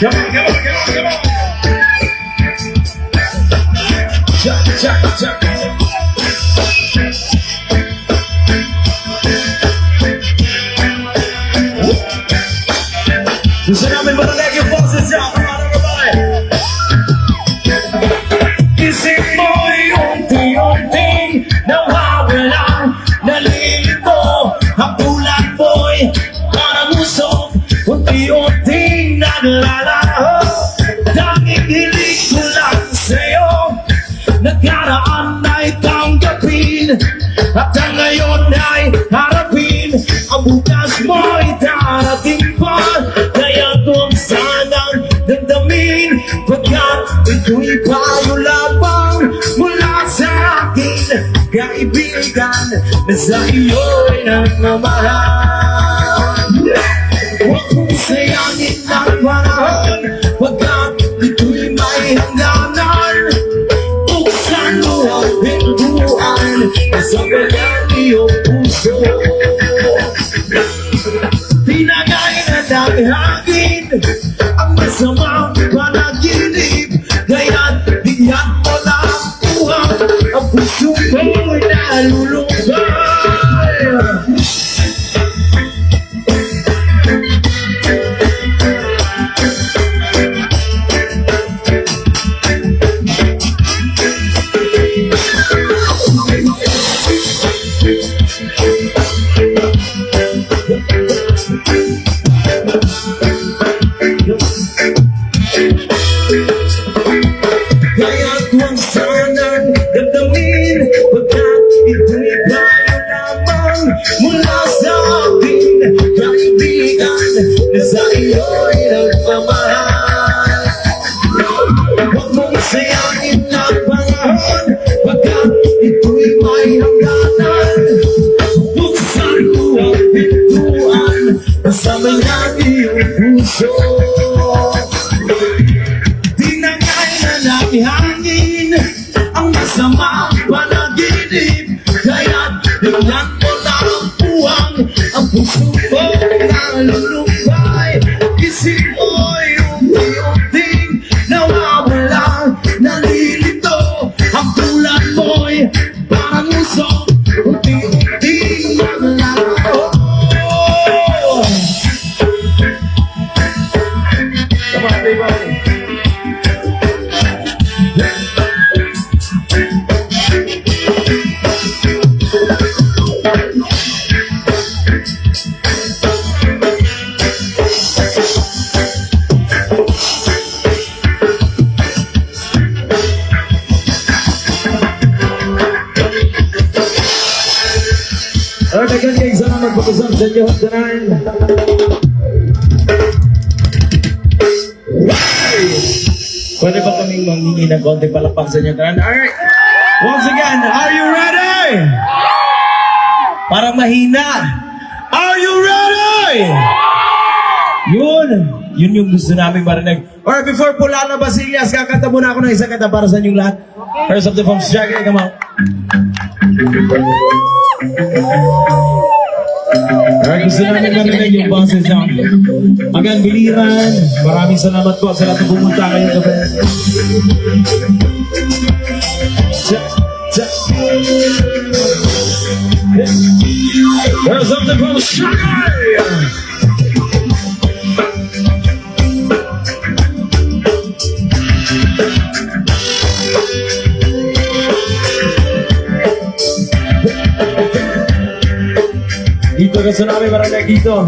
Come on, come on, come on, come on. Chuck, chuck, chuck. Gusto namin marinig yung boses niya. Come on, everybody. Isip mo'y unti-unting nawawala. Nalilito ang tulad mo'y parang usok. Unti-unting naglalaho. Tanging hilig ko lang sa'yo. Nagkaraan ay tanggapin. At ang ngayon ay harapin. Ang bukas mo'y darating pa. Kaya kung sanang damdamin. Pagkat ito'y payo labang mula sa akin. Kaibigan na sa iyo'y nagmamahal. Huwag mong sayangin ang panahon. Pagkat ito'y may hangganan. Buksan mo ang pintuan sa kanyang iyong puso. Pinagay na ng hangin ang masamang panaginip. Kaya't bigyan mo lang buhang ang puso ko'y nalulungkay. Kaya kung sanang damdamin. Pagkat ito'y payo lamang mula sa akin. Kaibigan na sa iyo'y nagmamahal. Huwag mong sayangin ang panahon. Pagkat ito'y may hangganan. Buksan mo ang pintuan sa mga iyong puso. Hangin ang masamang panaginip. Kaya't tingnan mo lang ang buwang ang puso ko nalulumbay. Isip mo'y unti-unting nawawala. Nalilito ang tulad mo'y parang usok. Unti-unting naglalaho. Come on, everybody. Alright, again guys, sana magpapasam sa inyo hagdanan. Pwede ba kaming manghingi ng konting palakpak sa inyo hagdanan? Alright, once again, are you ready? Parang mahina. Are you ready? Yun yung gusto namin marinig. Alright, before Pulana Basillas, kakanta muna ako ng isang kanta para sa inyong lahat. First of the from Shaggy, come on. Alright, gusto namin marinig yung boses niya. Hanggang biliran, maraming salamat po sa lahat ng pumunta ngayong gabi. There's something from Shaggy! Dito ka sa namin marinig dito.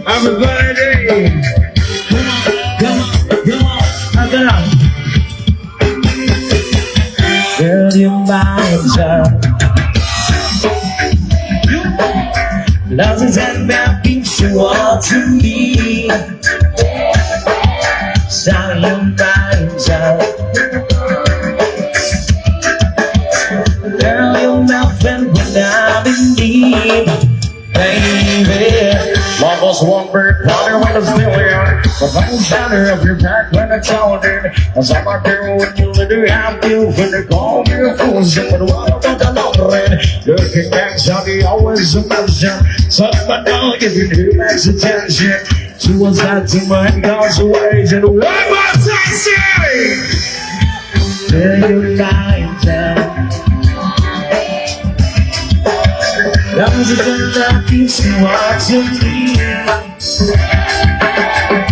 Everybody! Come on, come on, come on. Ito na. Girl, you're mine, sir. Love is that mapping you all to me. So you're mine, sir. Girl, you're nothing when I'm in need. Baby, love was one bird, water when it's still here. The fucking center of your back when it's all in. Cause I'm a girl when you literally have to. When they call me a fool, but what about the longer? Looking back, Johnny always a mention. So, but now if you do makes attention. She was out to my God's ways and one more time say, there you lying down. That was a good that keeps you watching me.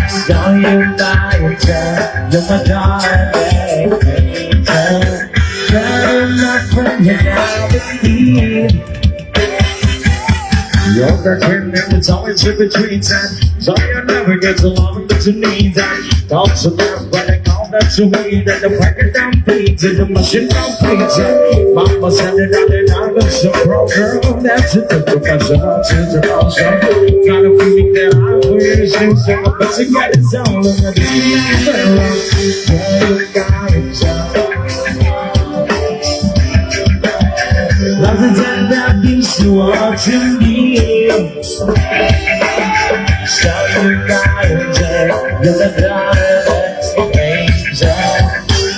Saw you lying down, you're my darling angel. You're my friend without a need. You're the kid and it's always in between time. So you never get along but you need that. Talk to them when they call that you need. And the breaking down beats and the machine completes it. Mama said it out and I was a program. That's it, the professional teacher also. Got a feeling that I'm for you to sing so but you got it all and the you got it all. Love is that gives you what you need. So you got it, you're the darling angel.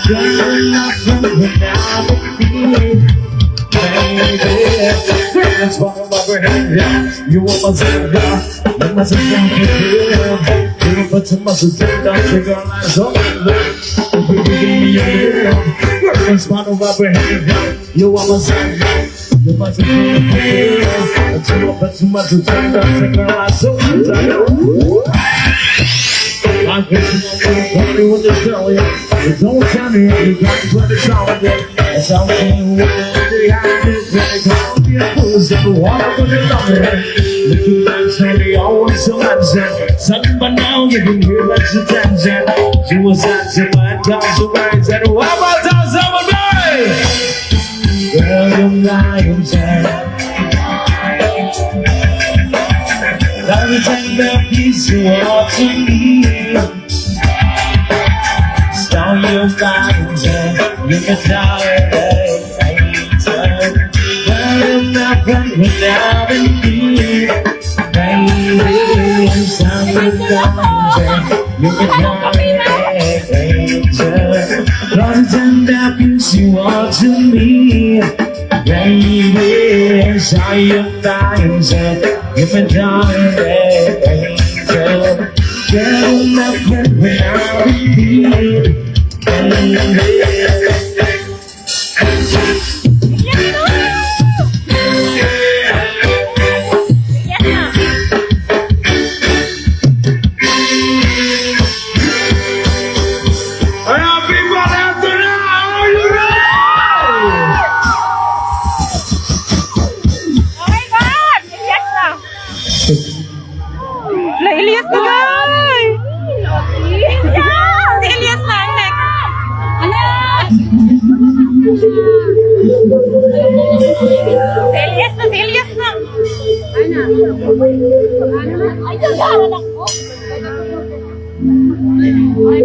You're nothing without a need, baby. That's why I'm over here. You are my savior. You must have done it real. You put too much of it down, you got eyes on it. You give me a real. That's why I'm over here. You are my savior. You must have done it real. You put too much of it down, you got eyes on it. I'm pushing on the party with the failure. You don't tell me you got to put it on it. It's all in the way behind it. They call me a fool, so the water put it on it. Looking like Tony, always so upset. Something but now you can hear what's the tension. She was out to my dogs away. Said, what about that summer day? Girl, you're lying down. Every time that piece you want to me. So you got it, you can tell it later. Well, I'm not friend without a need, baby. So you got it, you can tell it later. Every time that piece you want to me, baby. So you got it. If a darling angel, girl, my friend without a need, Elias na guys! Si Elias na ang next! Si Elias na! Ay, kagaran ako! Ay,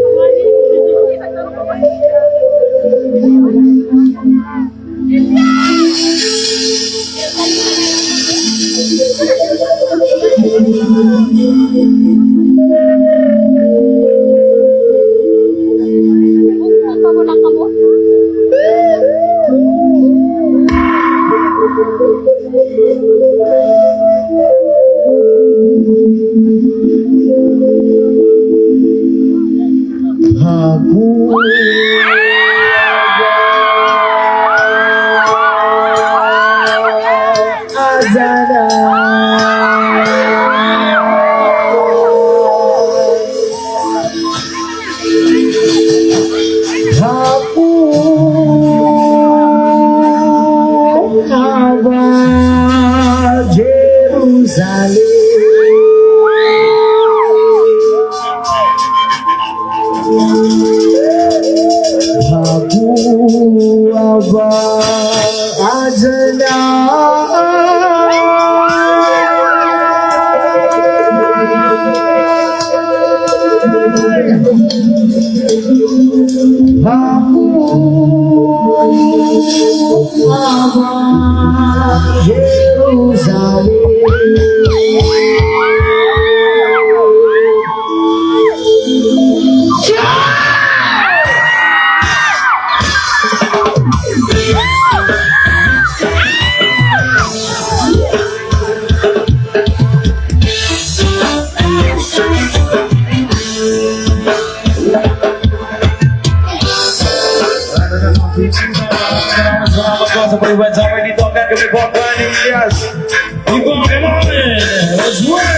sa pag-ibad sa amin dito ang gagawin po ang planning. Yes! Ibo, come on! Let's work!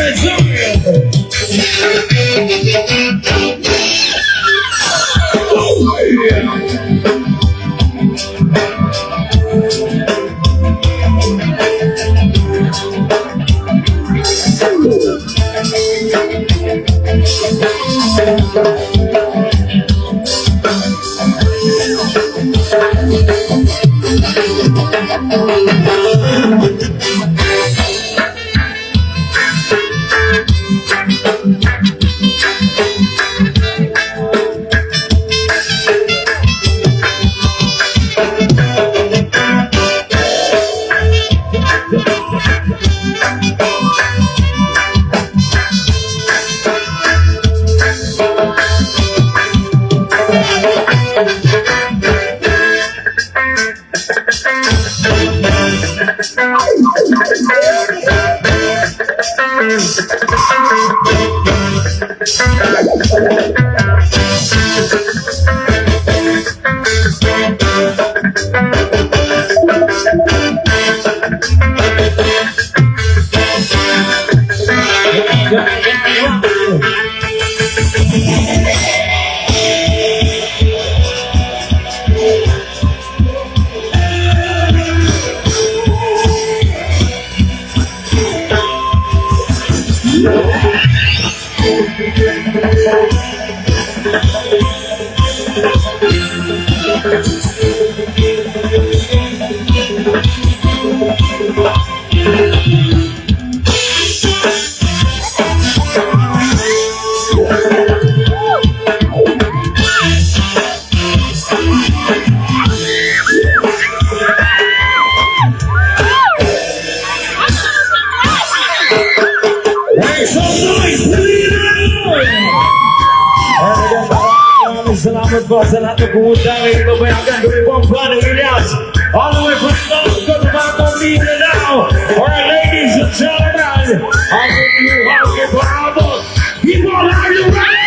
Salamat po sa lahat ng pumunta ngayon na bayagan gawin po ang planning Elias. All the way from South to the Bangkok Libre now. Alright, ladies and gentlemen, I give you house of Bravo. People, are you ready?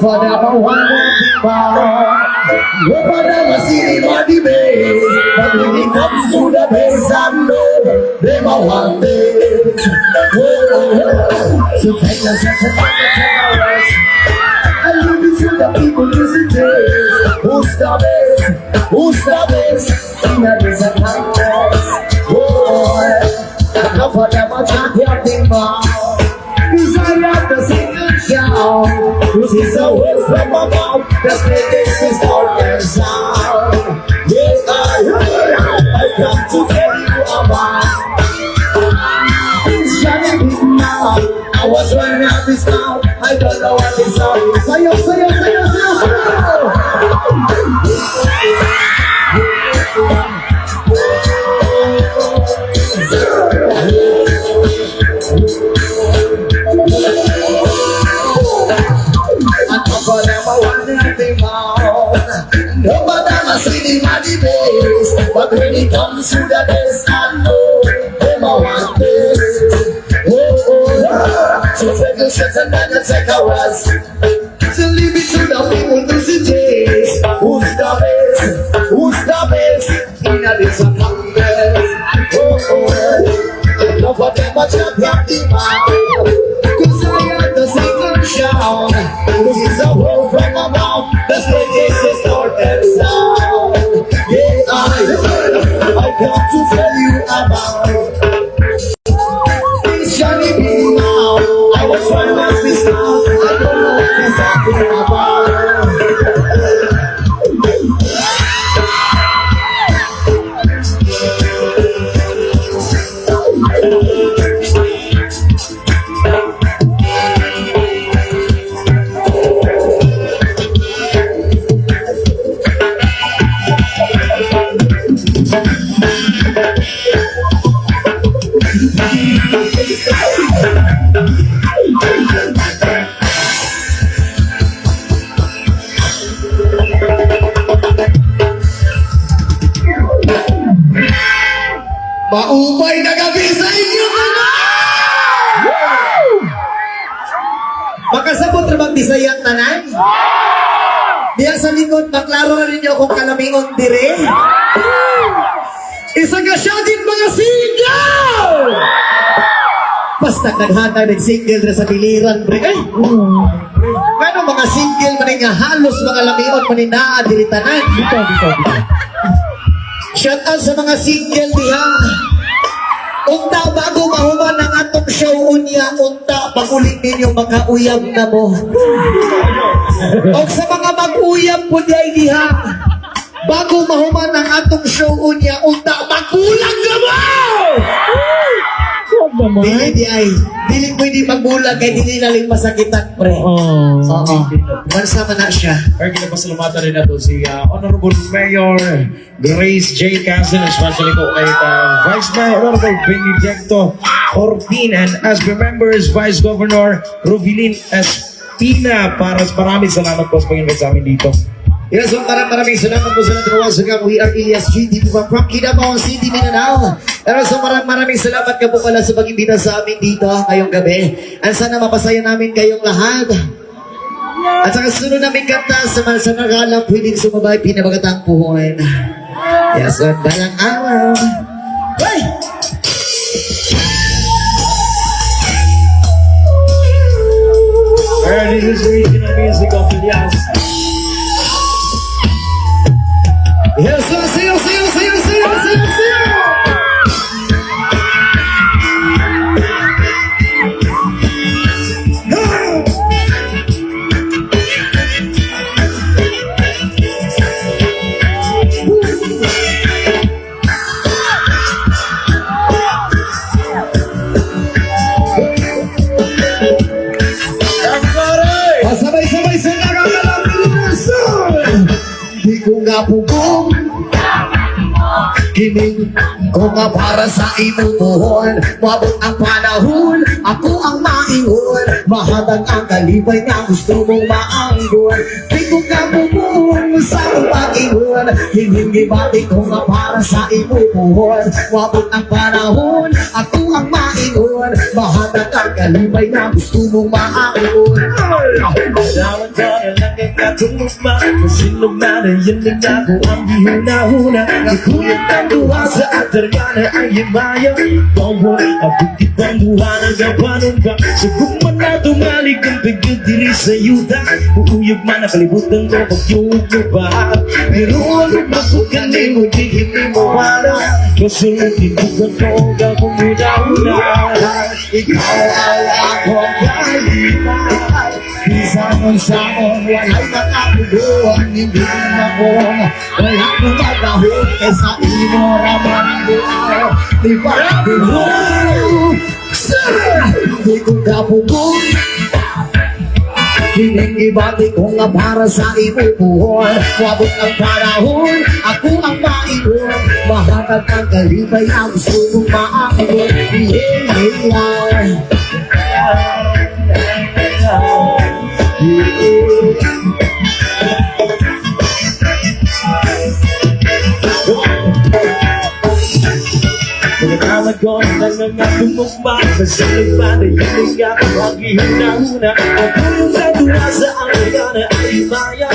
For them one for them a city body base. But when it comes to the base, I know them a one base. So take a chance and take a chance. And leave it to the people listen to this. Who's the best? Who's the best? In a desert contest. Enough for them a champion ball. Desire the single shout. This is the words from my mouth. Let's make this distorted sound. Yes, I come to tell you about. It's shining big now. I was running out this now. I don't know what it's all. Say yo, say yo, say yo, say yo, but when it comes to the best, I know them I want this. So take a shot and then you take a rest. So leave it to the people to suggest. Who's the best? Who's the best? In a disappointment. Enough of them a champion demand. Cause I am the single shout. This is a word from my mouth. Let's make this distorted sound. I come to tell you about this Johnny B now. I was trying to this now. I don't know what he's talking about. Maumay na gabi sa inyo mga! Makasabot na bang Bisaya tanan? Diyan sa likod, maklaro na ninyo kung kalamion dire. Isa ka siya din mga single! Basta naghatag nag-single na sa biliran, pre. Ay! Kano mga single man nga halos mga lamion maninaa diri tanan. Dito. Shout out sa mga single diha. Unta bago mahuman ang atong show unya, unta pagulit ninyo makauyab na mo. O sa mga mag-uyab po diha, bago mahuman ang atong show unya, unta magulang na mo! Dili pwede magbulag kay dili naling masakitan, pre. Oo. Mansa man na siya. Kaya kinapasalamatan rin nato si Honorable Mayor Grace J. Casin, especially po kay Vice Mayor Honorable Benedicto Orpin, and as members Vice Governor Rovilin Espina. Maraming salamat po sa pag-invite sa amin dito. Yes, so maraming salamat po sa natawagan. We are ESG TV from Kidamao City, Mindanao. Pero so maraming salamat ka po pala sa pag-imbita sa amin dito ngayong gabi. At sana mapasaya namin kayong lahat. At sa kasunod namin kanta sa nagalang pwedeng sumabay pinabagatang puhon. Yes, so balang araw. Hey! And this is regional music of the Yas. Yes, so see you. Sabay-sabay sa nagagalang Pilipinas. Di ko nga pugong kining ko nga para sa imutuhon. Mabot ang panahon, ako ang maingon. Mahatag ang kalibay na gusto mong maanggon. Di ko nga pugong sa pag-ingon. Hiningibati ko nga para sa imutuhon. Mabot ang panahon, ako ang maingon. Mahatag ang kalibay na gusto mong maanggon. Dawan ka na lang ang katulugma. Kasi naman ay yan lang ako ang bihuna-huna. Nagkuyot ang duha sa atargana ay imaya. Bawang abukit ang duha ng gabanon ka. Suguman na tumalik ang bigyan dili sa yuta. Uuyog man ang kalibutan ko pag-yug mo ba. Pero ang masukan ni mo di hindi mo wala. Kasi nagtibugan ko ang gagong huna-huna. Ikaw ay akong kalibay. Isamon-samon, wala'y makapuguan. Hindi makong wala kong magahon. Kaysa imo raman ang buhay. Di ba buhay? Di ko kapugon. Hiningibati ko nga para sa imupuhon. Wabot ang panahon, ako ang maingon. Mahatag ang kalibay na gusto mong maakon. Pagkakalag ko lang ang atumugma. Sa lupa na yun nga ang hihuna-huna. Ako yung natuwa sa ang kagana ay maya.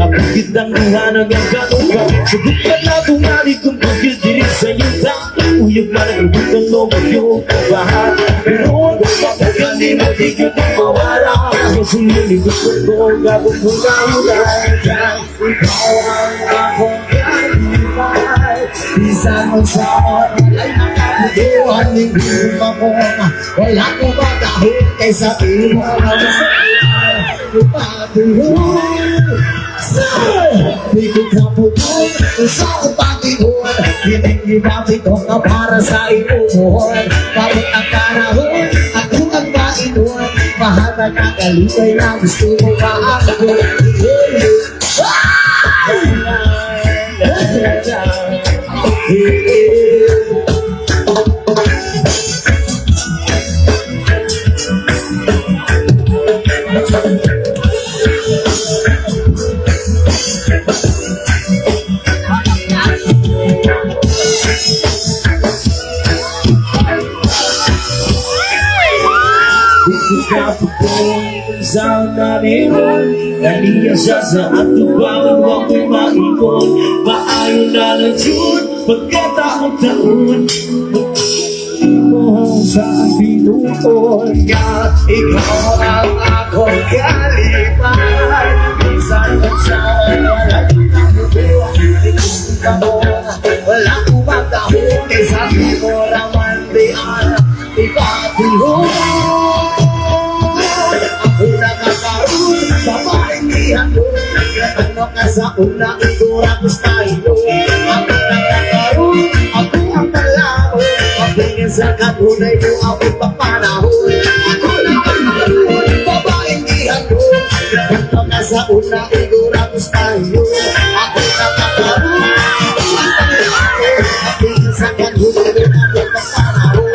Apagit ang duha ng gagano ka. Subukan na tumali kung pagkil diri sa yuta. Uyog man ang ubutan mo mag-yung kabahan. Pero ang kapagkan di mo di ko di mawala. Kasi nilibot ko ang gabong huna-huna. Ikaw ang akong kalibay. Isamon-samon, wala'y makapuguan. Hindi makong wala kong magahon. Kaysa imo raman di ko kapugon sa pag-ingon. Hiningibati ko nga para sa imuhon. Kapag ang panahon, ako ang maingon. Mahatag ang kalibay na gusto mong maakon. Ikakapagod sa naningon Naniya siya sa atubangan Huwag ko'y maikot Maayon na lang yun Pagkataon-taon mo sa pinuon Nga ikaw ang akong kalipay Minsan at sa wala ko magdahon Isabi mo naman diyan Ipatulong Ako nakakaroon Babaeng ihandong Ano ka sa una Igura ko style Ako nakakaroon Ako ang talaon Pagtingin sa kanunay mo Ako papanahon Ako nakakaroon Babaeng ihandong Ano ka sa una Igura ko style Ako nakakaroon Pagtingin sa kanunay mo Ako papanahon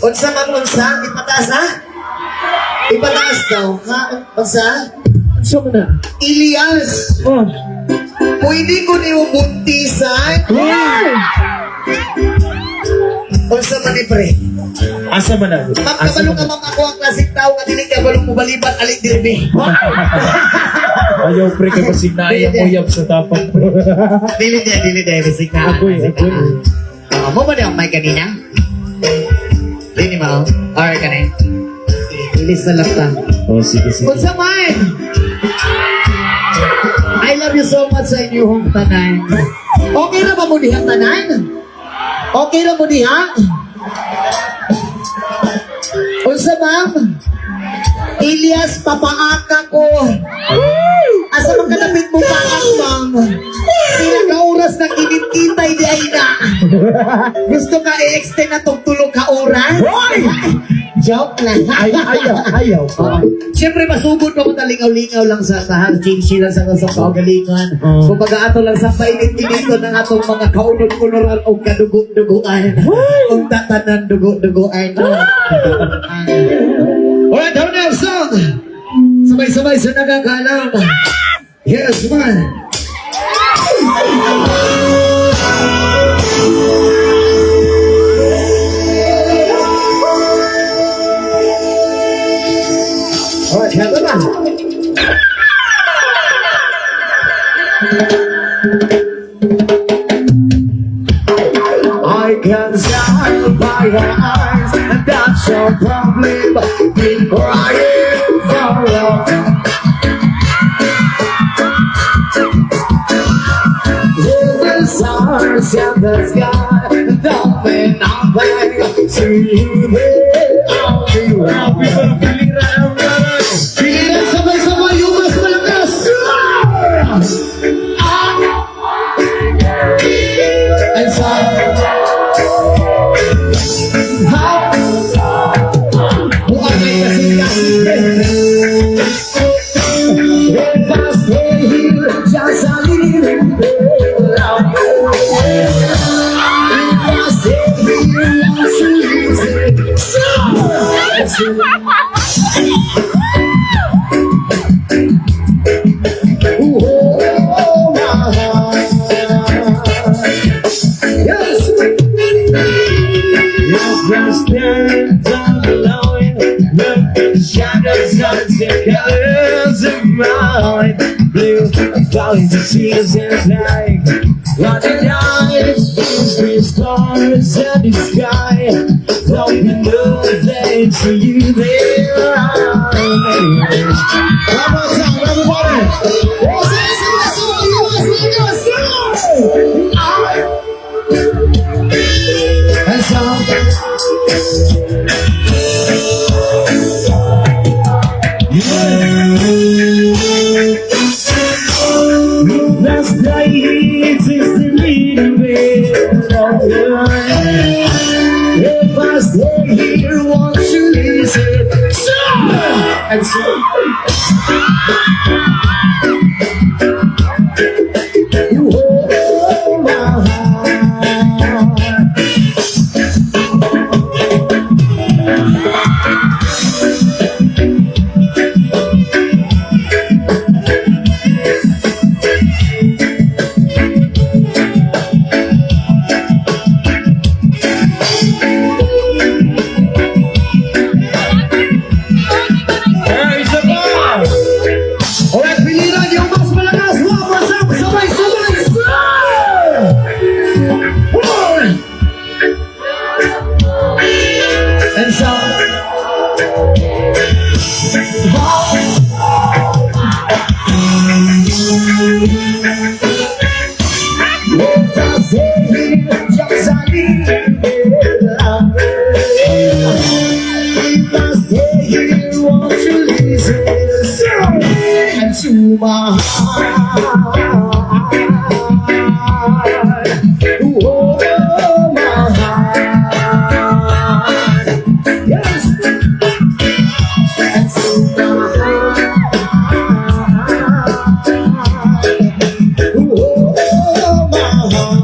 Unsa man unsa, ipataas ha? Ipataas daw, ha? Unsa? Unsa man na? Elias! Oh. Pwede ko niyo buntisan? Unsa man ni pre? Asa man na? Magkabalo ka mga ako ang klasik tao nga dili ka balong mo balibat alit dirbe. Ayaw pre kay pasinaya mo yap sa tapat. Dili dia bisik na. Agoy. Mo ba ang mic kanina? Dini mo. Alright kanay. Ilis na lang ta. Oh, sige. Unsa man? I love you so much sa inyong tanan. Okay na ba mo diha tanan? Okay na mo diha? Unsa ma'am? Elias, papaaka ko. Asa man kalapit mo paak, ma'am? Pila ka oras na kinititay di ay na. Gusto ka i-extend na tong tulog ka oras? Joke lang. Ayaw. Siyempre, masugod pa mo talingaw-lingaw lang sa tahan. Change lang sa kaugalingan. Kung pag-aato lang sa painit-init ko ng atong mga kaunod-kuloran o kadugo-duguan. Kung tatanan dugo-duguan. Alright, how now, song? Sabay-sabay sa nagagalang. Yes, man. Alright, have a I can tell by your eyes and that's your problem. Been crying for love. The stars in the sky don't mean nothing to you. I'll be right. Feeling sabay-sabay yung mas malakas. And so buwan ay kasing-kasing. If I stay here just a little bit longer, if I stay here just a little bit stand alone, the shadows of the colors of mine. Blue falling to tears and like running eyes, three stars in the sky. Don't you know that to you there are. One more time, everybody. And so Last night is the leading You hold my heart. Ay, isa pa! Alright, pilihan yung mas malakas. One more time, sabay-sabay, sir! One! And some. If I say just I need if I stay here, won't you listen? And to my heart, oh my heart, yes, and to my heart, oh my heart.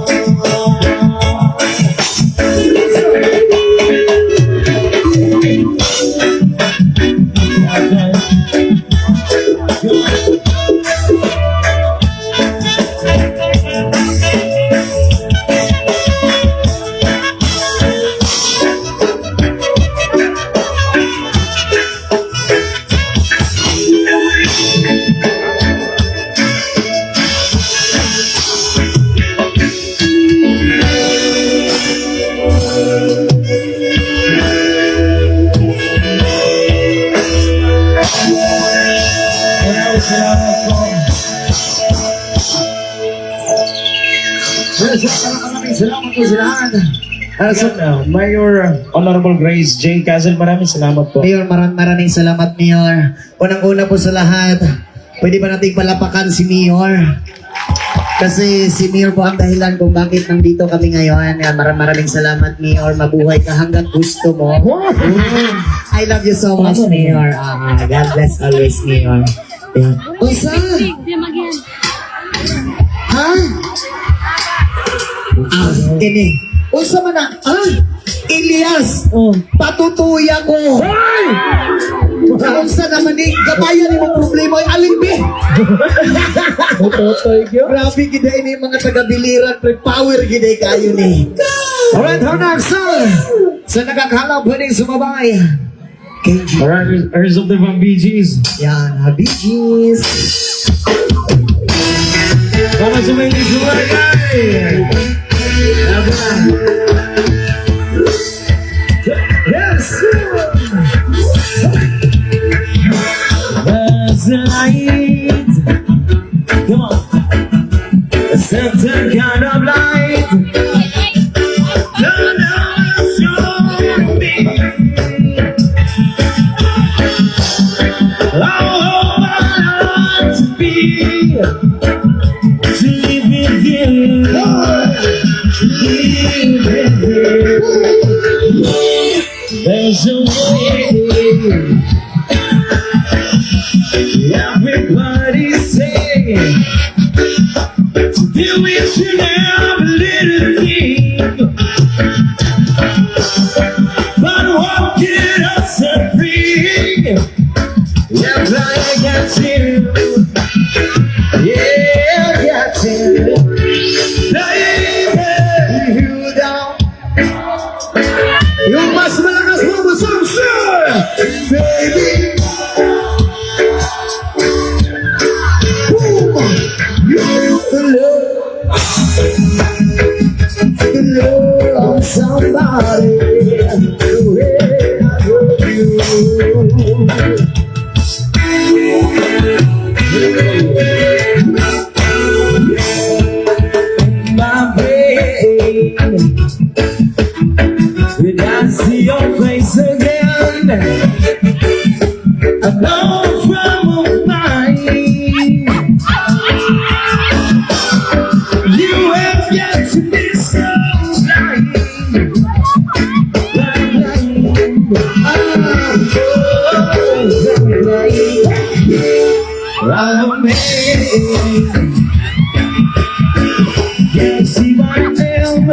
Salamat po sa lahat. Mayor Honorable Grace J. Castle, maraming salamat po. Mayor, maraming salamat, Mayor. Unang-una po sa lahat, pwede ba nating palapakan si Mayor? Kasi si Mayor po ang dahilan kung bakit nandito kami ngayon. Maraming salamat, Mayor. Mabuhay ka hanggang gusto mo. I love you so much, Mayor. God bless always, Mayor. Usa? Di magyan. Ha? Kini. Usa man na. Elias. Patutuya ko. Kaunsa naman ni gabayan mo problema ay alimbi. Grabe gid ini mga taga-biliran, power gid kayo ni. Alright, how next song? Sa nakakalaw pwedeng sumabay. KG. Alright, Earth of the Van Bee Gees. Yan, Habijis. Para sa may lisugay! Yes! There's a light. Come on. A certain kind of light. Don't know show me. Oh, I want to be. To live with you. Live with you. There's a way. Everybody say to do it you never little thing. But what can I set free? Yes, I got you. Yeah, I got you. Baby, you down. Yung mas malakas mo busog, sir! Baby! Boom! The love of somebody, the way I love you. My brain, when I see your face again, I know from of mine. You have got to be so blind. Blind. can't see my name.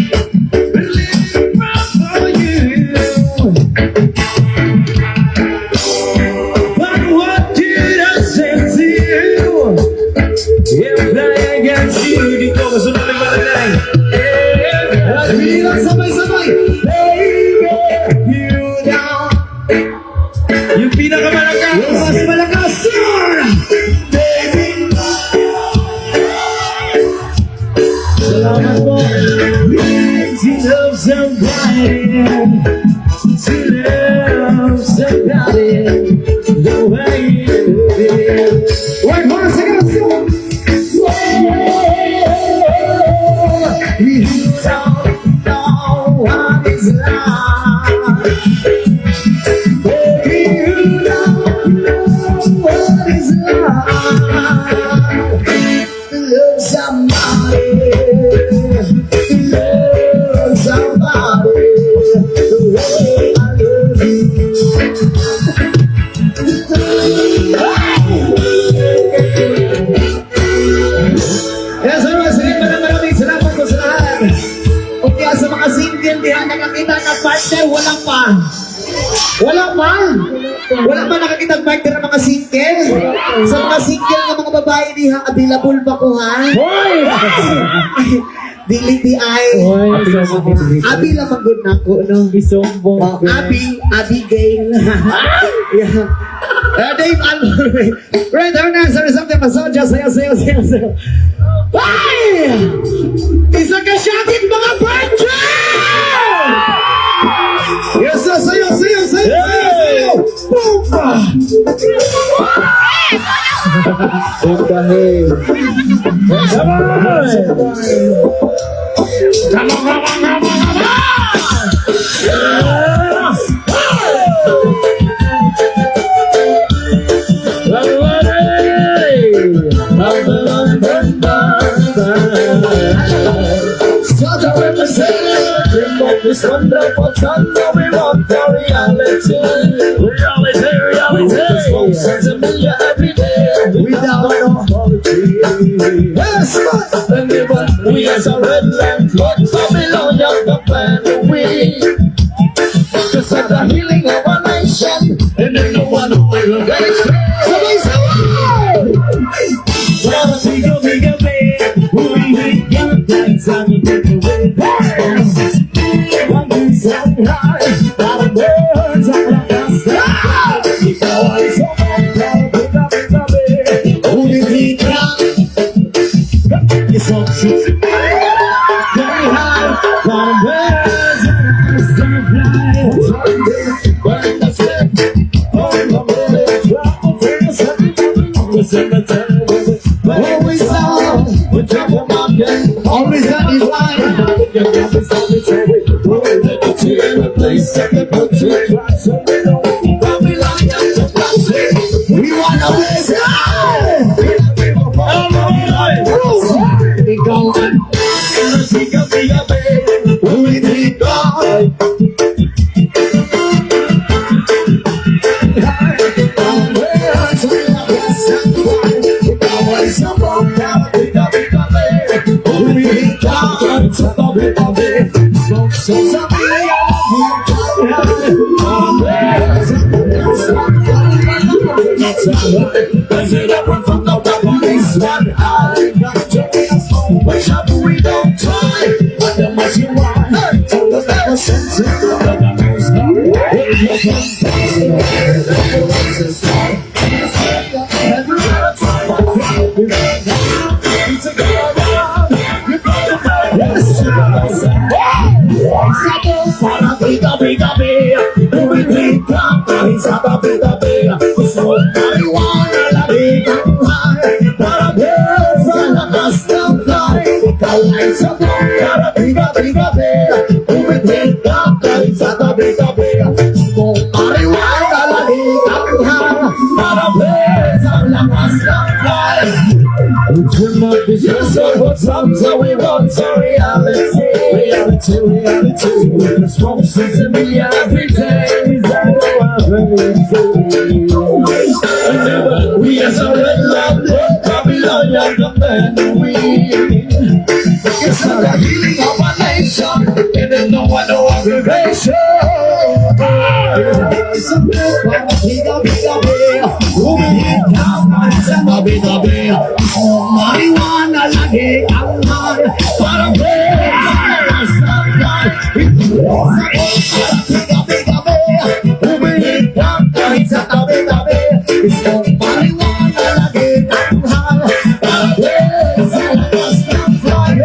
Living proud for you. But what did I say to you? If I against you, dito ko sa mga malagay. Bilang sabay-sabay. Baby, you down. Yung pinakamalakas. Yung mas malakas, sir. Baby. Salamat po. To love somebody. To love somebody. The way you feel. Wait, hold on a second. You don't know what it's like. Baby, you don't know what it's like to love somebody, to love somebody the way I love you. Yes, sir. Maraming salamat po sa lahat. O kaya sa mga single, di nakakita ng partner, walang pa. Walang pa. Walang pa nakakita ng partner ng mga single. Sa mga single ng mga babae, di ha, available ba ko ha? Hoy! Dili di ay. Abi lang ang good na ko, no? Isumbong. Abigail. Yeah. Dave Alvarez. Right, now, sir, something pasodya. Sayo. Ay! Isa ka shakin mga partner! Yes, sir, sayo. Boom! Come Such a representative. This wonderful time that we want the reality. This won't sense of me every day. Without no apology. Yes, man. We as a red lamp, Lord Babylon, the plan we. Just at the healing of our nation, and then no one will get it. Sabay-sabay! Bigger man, we got that time to take away. One is on high, but the birds are like us. If I was so it's all shit. Very high, but the birds are like us. When the step on the way, trouble feels the cemetery. Always on, We're trouble mountain. always on his line. Your love is all the time. We're liberty in a place that the country tries. So we don't Babylon and the country. We wanna listen. We going. Tika tika baby. We need God. So we want a reality. The smoke says to me every day. We as a red lamp, Babylon, young man we. It's not the healing of a nation, and there's no one no aggravation. Marijuana lagi ang mahal, parang gabi-gabi, humihit lang kahit sa tabi-tabi. Isang marijuana lagi ang mahal, parang sa labas ng fire.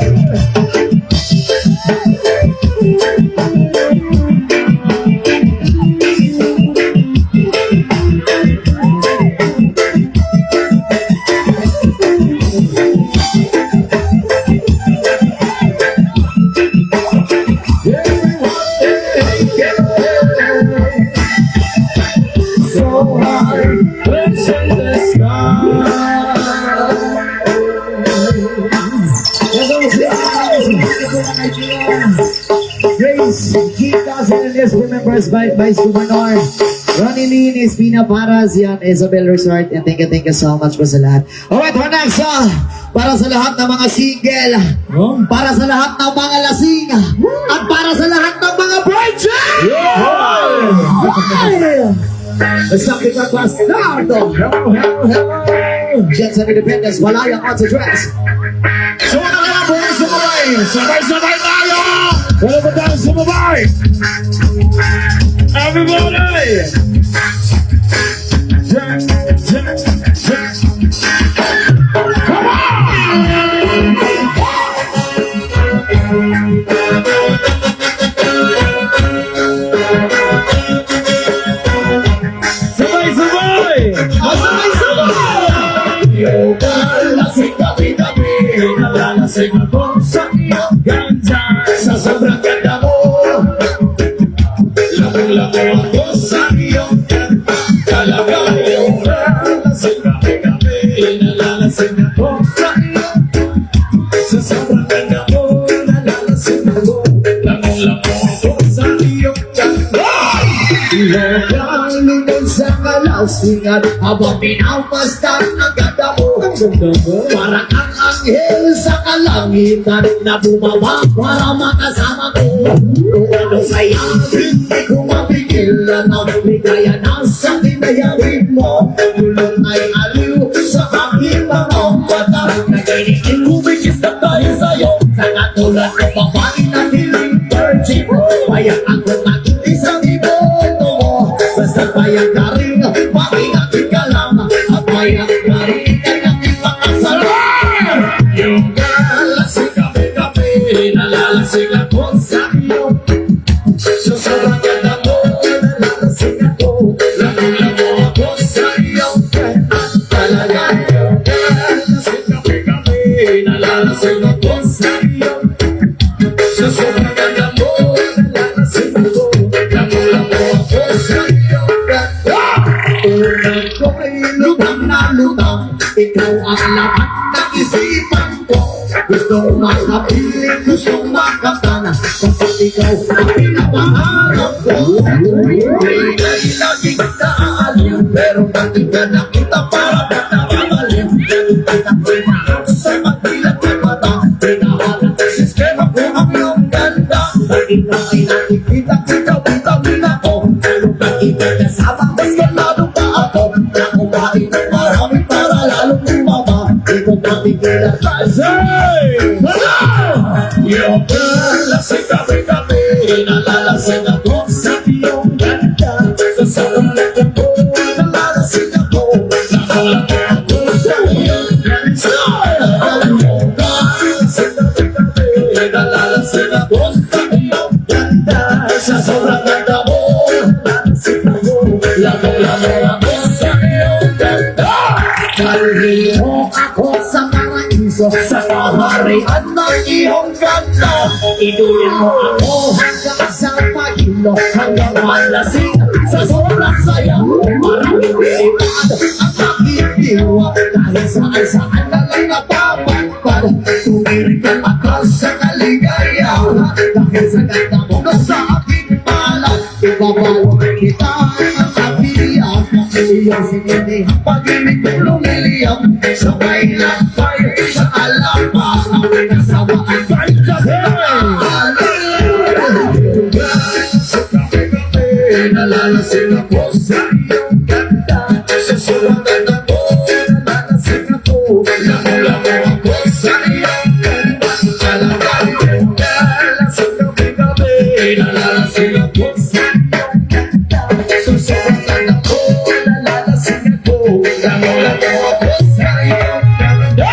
So high, let's in the sky. Grace, Keith Cousin is remembers by Vice Governor Ronnie Lin is Pina Paras, yan Isabel Resort, and thank you so much po sa lahat. Alright, we're next, para sa lahat ng mga single, para sa lahat ng mga lasing, at para sa lahat ng mga virgin! Something like Bastardo! Diyan sa Independence, Walayang Arts and Dress. So ano nga boys, sumabay! Sabay-sabay tayo! Wala ba tayo sumabay? Everybody! Jack, Jack, Jack. Come Sabay-sabay! Masabay-sabay! Yoga, lasing gabi-gabi, nalalasing ako sa iyong ganda. Sa sobrang ganda mo, lamang-lamo ako sa iyong ganda. Talaga yoga, lasing gabi-gabi, nalalasing ako sa iyong ganda. Sa sobrang ganda mo, nalalasing ako, lamang-lamo ako sa iyong ganda. Lokang lunod sa kalasingan habang pinapastan ang ganda mo. Parang ang anghel sa kalangitan na bumaba para makasama ko. Kung ano saya, hindi ko mapigilan ang ligaya na sa kinayawin mo. Tulong ay aliw sa aking mga mata. Naginikin kumikis na tayo sa'yo. Sa katulad ng babae na feeling virgin, payak ako maging isang iboto mo. Basta payak ka rin, makiatin ka lang. At payak ka rin, kanyang ipakasalan. Yung galasing gabi-gabi, nalalasing ako sa iyo. Sa sobrang ganda mo, nalalasing ako. Lamang-lamo ako sa iyo. Talaga yung galasing gabi-gabi, nalalasing ako sa iyo. Sa sobrang ganda mo, nalalasing ako. Lamang-lamo ako sa iyo. Unang ko'y lutang na lutang, ikaw ang lahat ng isipan ko. Gustong makapiling, gustong makatana, kapag ikaw ang pinapangarap ko. Hindi laging naaaliw, pero bakit ka nakita para ka nakakaliw? Nakita ko na sa magdilat ng mata, pinahalat ang sistema ko ang iyong ganda. Bakit ka ay nakikita, Vitamin ako, pero bakit ka kasama, mas kalado pa ako. Na kumain ng marami para lalong lumaba. Di ko papigilan yung lasing gabi-gabi, nalalasing ako sa iyong ganda. Sa sarang ganda mo, nalalasing ako. Nakalang ako sa iyong ganda. Yung lasing gabi-gabi, nalalasing ako sa iyong ganda. Sa sobrang ganda mo, nalalasing ako. Lamang-lamo ako sa iyong ganda. Kalhin mo ako sa paraiso, Sa kaharian ng iyong ganda, idulin mo ako hanggang sa pagilo, hanggang malasing sa sobrang saya. maraming pilipad ang nakikiwa, dahil saan na lang napapadpad. Tumirik ang mata sa kaligayahan, dahil sa ganda mo na sa aking palad. Ibabalo kita ang kapiyak, ang iyong sinilihang pag-ibig kong lumiliyam. Sabay lang tayo amin kasamaan. Fight sa Nalalasing ako sa iyong ganda. Sa sulangan ako, nalalasing ako. Lamu-lamu ako sa iyong ganda. Talagang nalalasing gabi-gabi. Nalalasing ako sa iyong ganda. Sa sulangan ako, nalalasing ako. Lamu-lamu ako sa iyong ganda.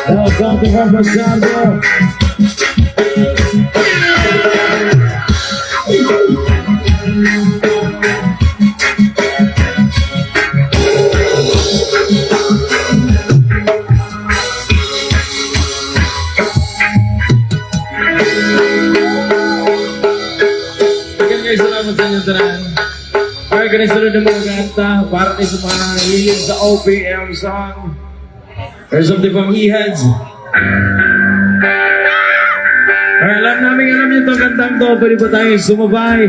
Welcome to Representative. Again guys, salamat sa inyo tanan. Alright, ganun sunod ng mga kanta para kayo sa mga hilig sa OPM song. There's something from E-Heads. Alright, alam niyo itong kantang to. Pwede ba tayo sumabay?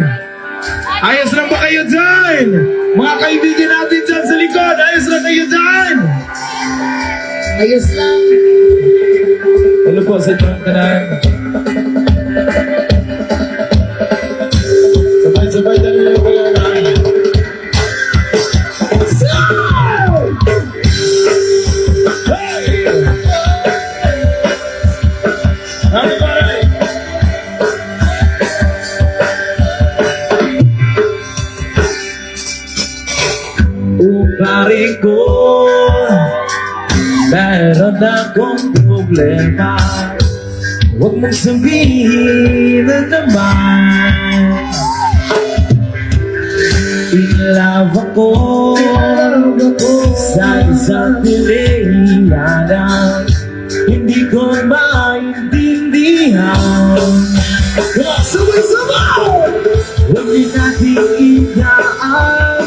Ayos lang ba kayo dyan? Mga kaibigan natin dyan sa likod, ayos lang kayo dyan? Ayos lang. Ano po sa inyong kanan? Sabay-sabay tayo yung pagkakaan. Everybody! Pare ko, meron akong problema. Huwag mong sabihin na naman. In love ako sa isang pilihan. Hindi ko maintindihan. Sabay-sabay! Huwag din natin igaan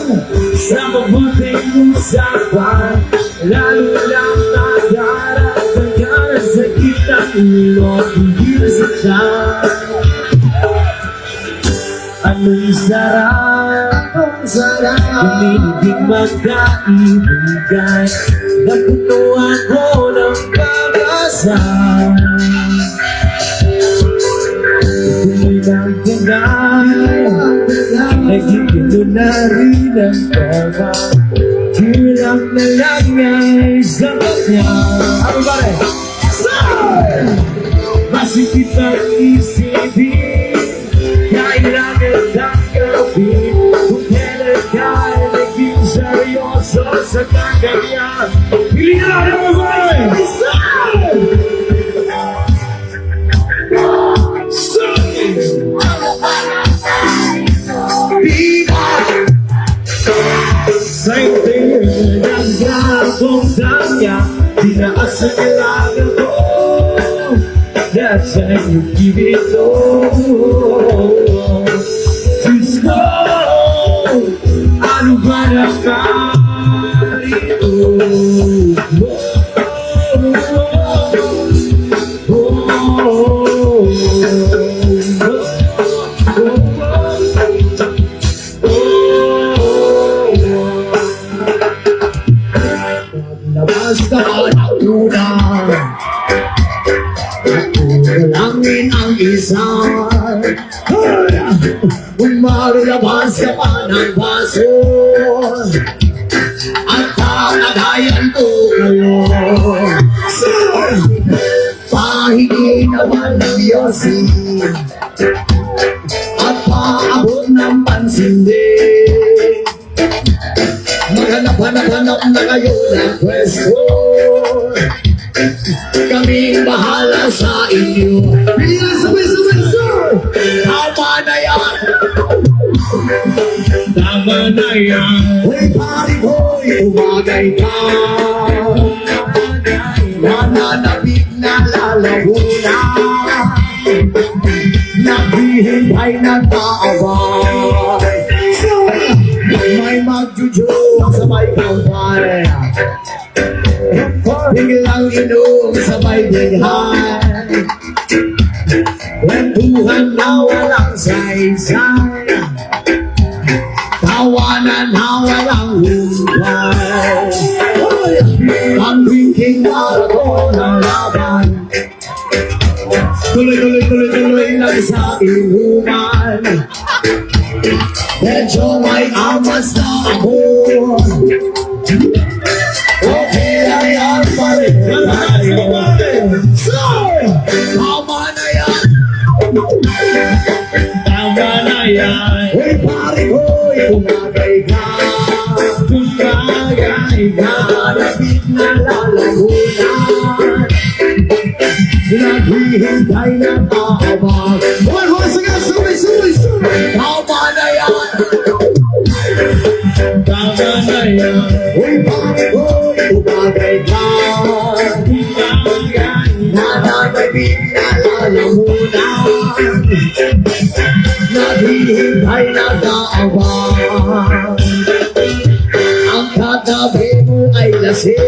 sa mabuting usapan. Lalo lang nagdaragdagan sa kitang ulo at hindi nasaktan. Anong sarap, Ang sarap. umibig magkaibigan. Napuno ako ng pag-asa. Tuloy ng tingay, naging gano'n na rin ang tama. Kulang na lang ay sa kanya. Everybody! Masikip ang isipin, kailangan ng gawin. Kung kailan ka ay naging seryoso sa kanya. Pili na lang ang babae! Sa inyo ng gagong danya, tinaas sa kailangan ko. That's how you give it all. Diyos ko, ano ba nakarito? Labas ka ng luna. Langin ang isa. Kung malulabas ka pa ng baso at kakagayan ko kayo, pahingi naman ng yosi at paabot ng pansindi. Maghanap-hanap na kayo ng pwesto, kaming bahala sa inyo. Bilang sabay-sabay, sir! Tama na yan! Tama na yan. Uy, pari ko'y umagay ka. Nananabig na lalabuna. Naghihimbay na taabay. May magjujuk sa may kampare. Biglang inom sa may bighan. Kwentuhan na walang saysay. Tawa tawanan na walang humpay. Ang drinking marathon na laban, tuloy lang sa inuman. Medyo may amas na ako, okay lang yan pa rin tayo. So, tama na yan. Tama na yan. Uy, pare ko, tumagay ka. Tumagay ka. Lapit na lalagunan. Naghihintay na taabang. Hoy, sige, sumay. Tama na yan. Tama na yan. Uy, pare ko, tumagay ka. Tumagay na. Lapit na lalagunan. Naghihintay na taabang. Ang katabi mo ay lasing.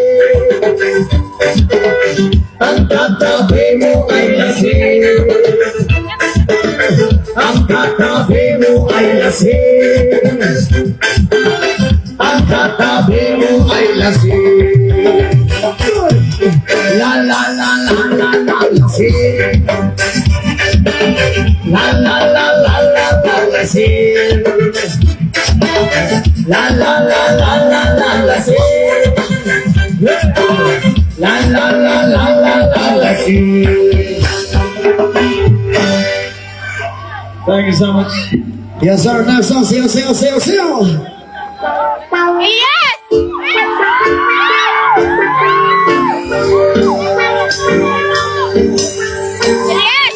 Ang katabi mo ay lasing. Ang katabi mo ay lasing. Ang katabi mo ay lasing. La la la la la la lasing. La la la la la la lasing. La la la la la la lasing. La la la la la la lasing. Thank you so much. Yes, sir. Next song, see you. Yes! Yes!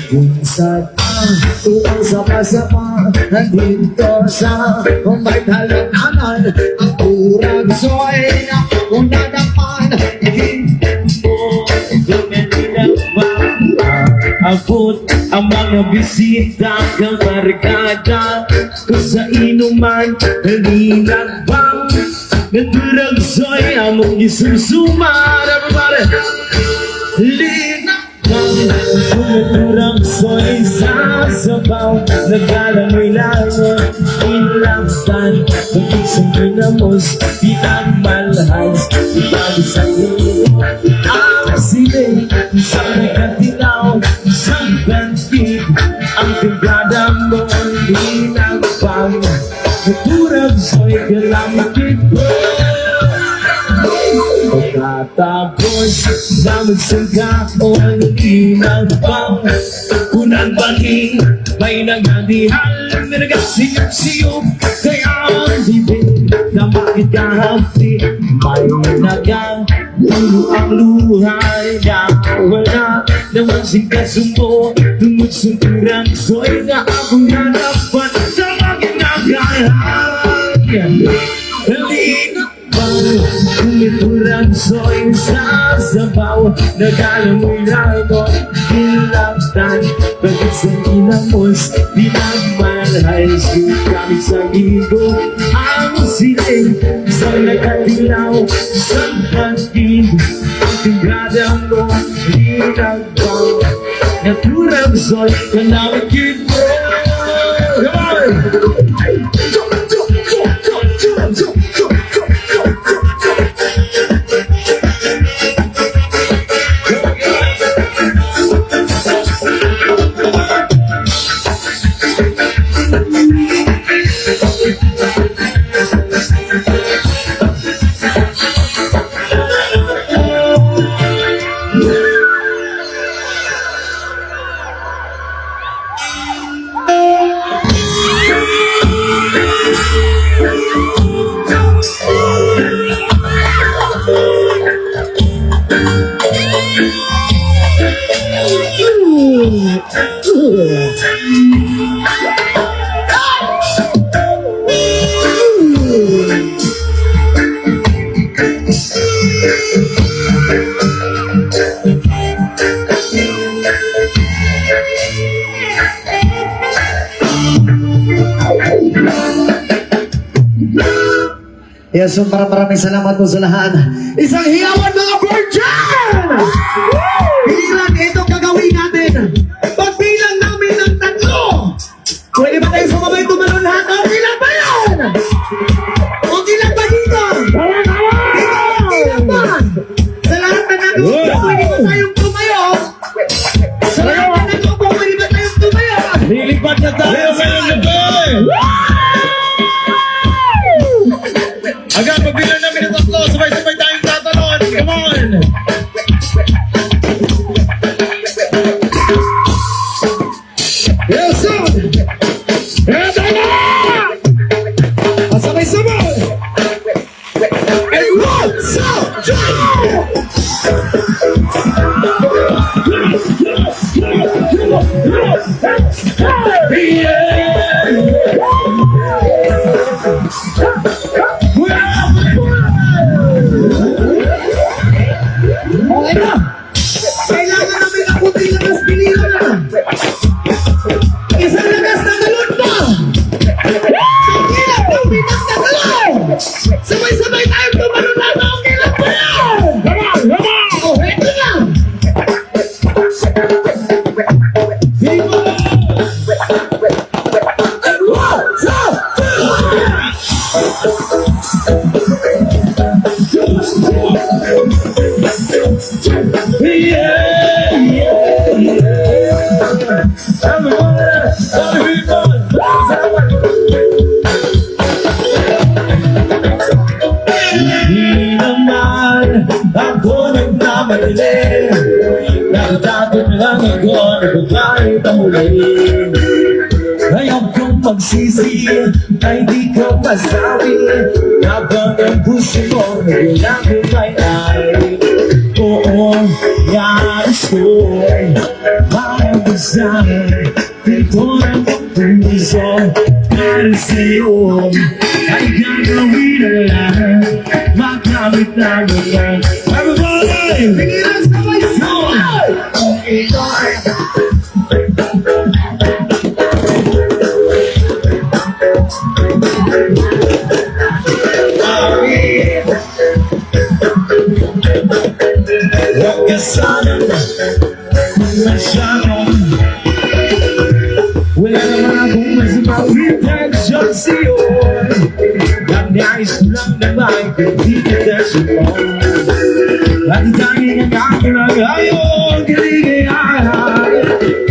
Minsan ang sama-sama nandito sa may talananan. Ang turang soy na kung nadaman, abot ang mga bisita ng barkada kung sa inuman nalilagbang nagturang soy among isusuma. Everybody! Nagturang soy sa sabaw, nagalamoy langon, inlaksan, mag-isang pinamos, pinagmalhas, ipag-isa iyo. Ang sili, isang nagkatilaw, isang gantig, ang tigrada mo, inagpang, nagturang soy, galamit ko. Pagkatapos na magsangkaon inagpang kunang baging may nagandihal na nagasiyop-siyop kaya ang bibig na bakit kahapi may nagatulo ang luhay na wala naman singkasumbo tungod sunturang soy na akong nanapan sa baging nagahan. Halina kumiturang soy sa sabaw, nagalamoy lagon, pinlaktan, bakit sa inamos, pinagmalhay, kami sa ligo, ang siling, sa nakatilaw, sa pagkid, ang tigrada mo, pinagbaw, naturang soy, kanamagid mo. Come on! Yes, so maraming salamat po sa lahat. Isang hiyawan mga virgin! Bilang itong gagawin natin. Pagbilang namin ng 3. Pwede ba tayo sumabay tumalon lahat? Okay lang ba yan? Okay lang ba dito? Okay lang ba? Sa lahat na nanonood, pwede ba tayong tumayo? Sa lahat na nanonood, pwede ba tayong tumayo? Lilipat na tayo ngayon gabi! Hanggang pagbilang namin ng 3, sabay-sabay tayong tatalon. Come on! Yes, sir! Eto na! Pasabay-sabay! And 1, 2, 3! Okay na! Kailangan namin ang puting lakas pinila na! Isang lakas na galon pa! Ang hirap ng binang na galon! Sabay-sabay tayo tumalon na ang hirap pa yan! Come on! Come on! Oh, ready na! Viva! And 1, 2, 3! Hindi naman ako nagmamadali. Natatakot lang ako na bigay pahuli. Ayaw kong magsisi na hindi ko masabi. Habang ang puso mo walang kumay-ay. Oo, nais ko'y makabasahin. Dito ng puso para sa'yo ay gagawin na lang. Magamit na ganyan. Everybody! Pigilan sabay-sabay! Huwag ka sana masyadong wala naman akong masamang intention sa'yo. Ang nais ko lang naman hindi kita siya. At tanging ang ako lang ayaw kaligayahan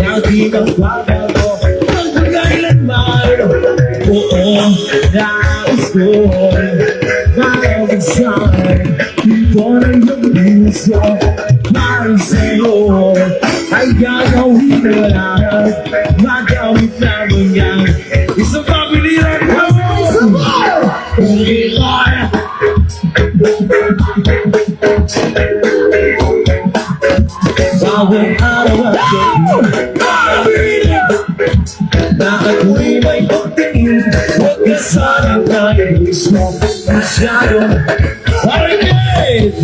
na di magbabago ang pagkailanman. Oo, nais ko makapagsabi dito na yung puso para sa'yo ay gagawin na lahat. Magamit na ganyan. Isang pabiliran ko kung ikay bawat araw at gabi na ako'y may pagtingin. Huwag ka sana tayo mismo masyadong parigid.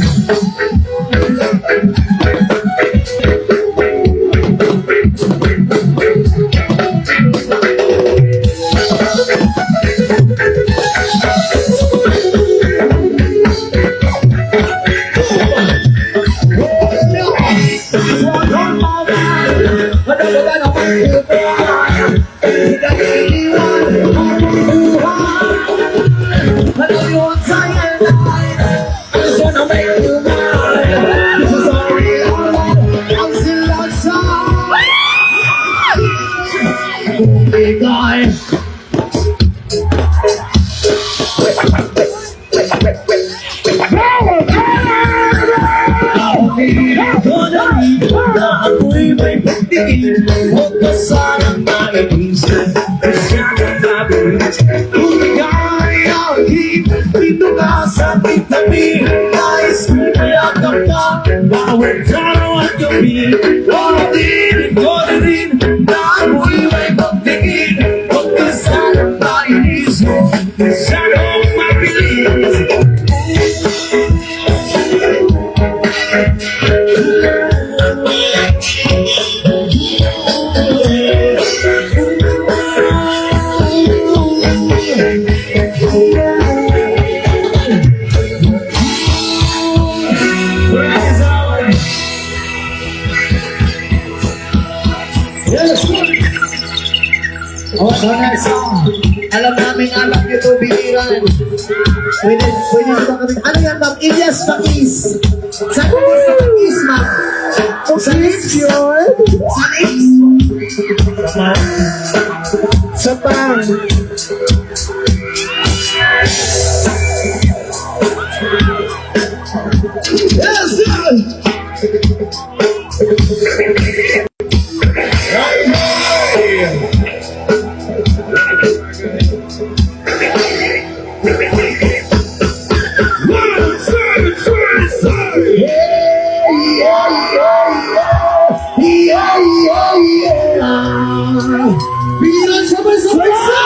Huwag ka sanang maiisip masyadong mabilis. Kung ika'y aking dito ka sa tabi, nais kong mayakap ka bawat araw at gabi. O din na ako'y may pagtingin. Huwag ka sanang maiisip masyadong mabilis. Alright, so, alam namin alam nyo ito, bigiran. Pwede nyo ba kami? Ano yan, ma'am? Ilyas Pakis. Saan po sa Pakis, ma'am? Sa lips yun? Sa lips? Sa pang. Yes, sir! Bigiran sabay-sabay sa!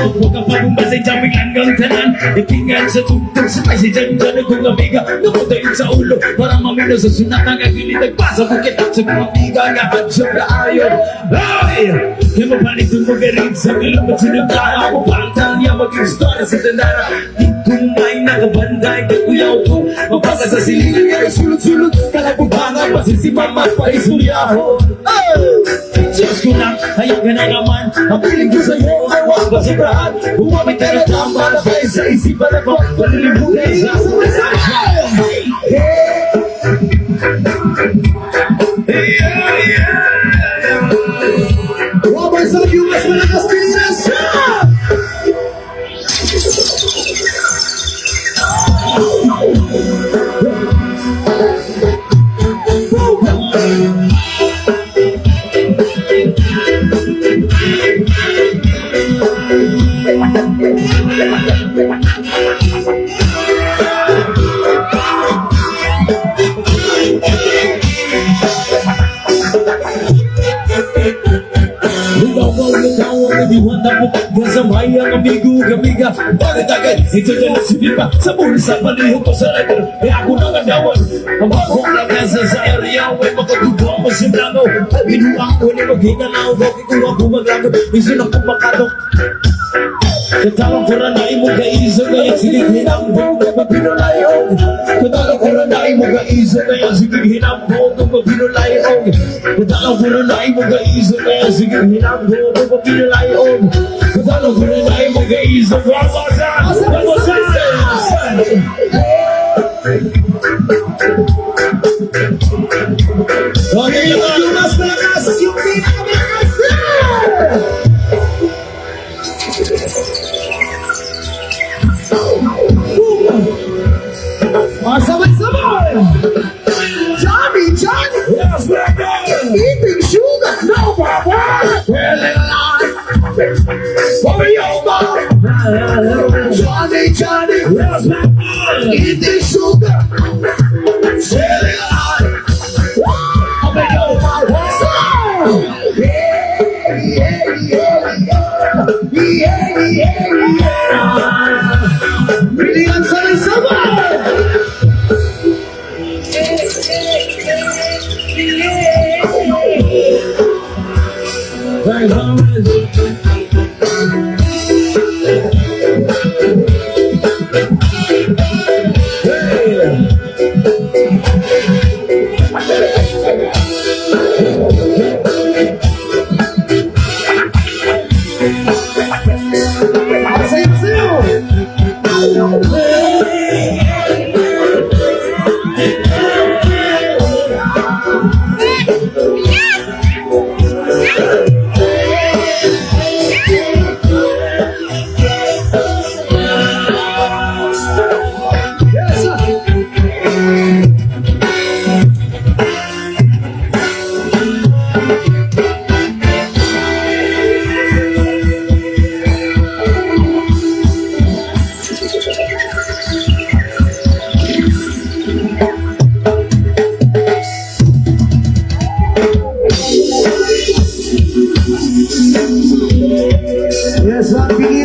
Huwag ka pa bumbasay dyan, hanggang tanan. Itingan sa tugtog, sabay si dyan dyan kung amiga. Napuntayin sa ulo, para mamino sa sunat ang agilit. Nagpasa bukit sa kong amiga, ngahan sa raayon. Ay! Kaya mapalit ang magarit sa kilamat sinagdara. Ako pangtang niya maging story sa tandara. Di kumay nakabanday, kakuyaw ko. Mapasa sa silingan niya, sulot-sulot. Kalapubangan, pasisimama pa isuryaho. Diyos ko lang, hayag ka na naman. Ang piling ko sa'yo, ay wag ba sobrahan. Bumamit ka na tama na kayo sa isipan ako. Palilimutan sa Robert sa yung mas malakas Pilipinas siya! Kasamay ang amigo, kamiga. Bakit agad? Ito na nasibipa sa muli sa palihog ko sa letter. E ako nang adawan. Ang bakong nagasa sa area. May makatubang mo si Blanco. Binuang ko ni maghinga na ako. Kikuha ko maglagot. Isin ako makadok. Katawang ko na mo kaisa. Kaya sige hinambog. Kapag pinulayog. Katawang ko na mo kaisa. Kaya sige hinambog. Kapag pinulayog. Katawang ko na mo kaisa. Kaya sige hinambog. Kapag pinulayog. Katawang ko na mo kaisa. Okay, yung mas malakas, yung pinakamalakas! Sabay-sabay! Johnny! Eating sugar! No, Papa! Johnny! Eating sugar! Selling hard! Pilihan sabay-sabay!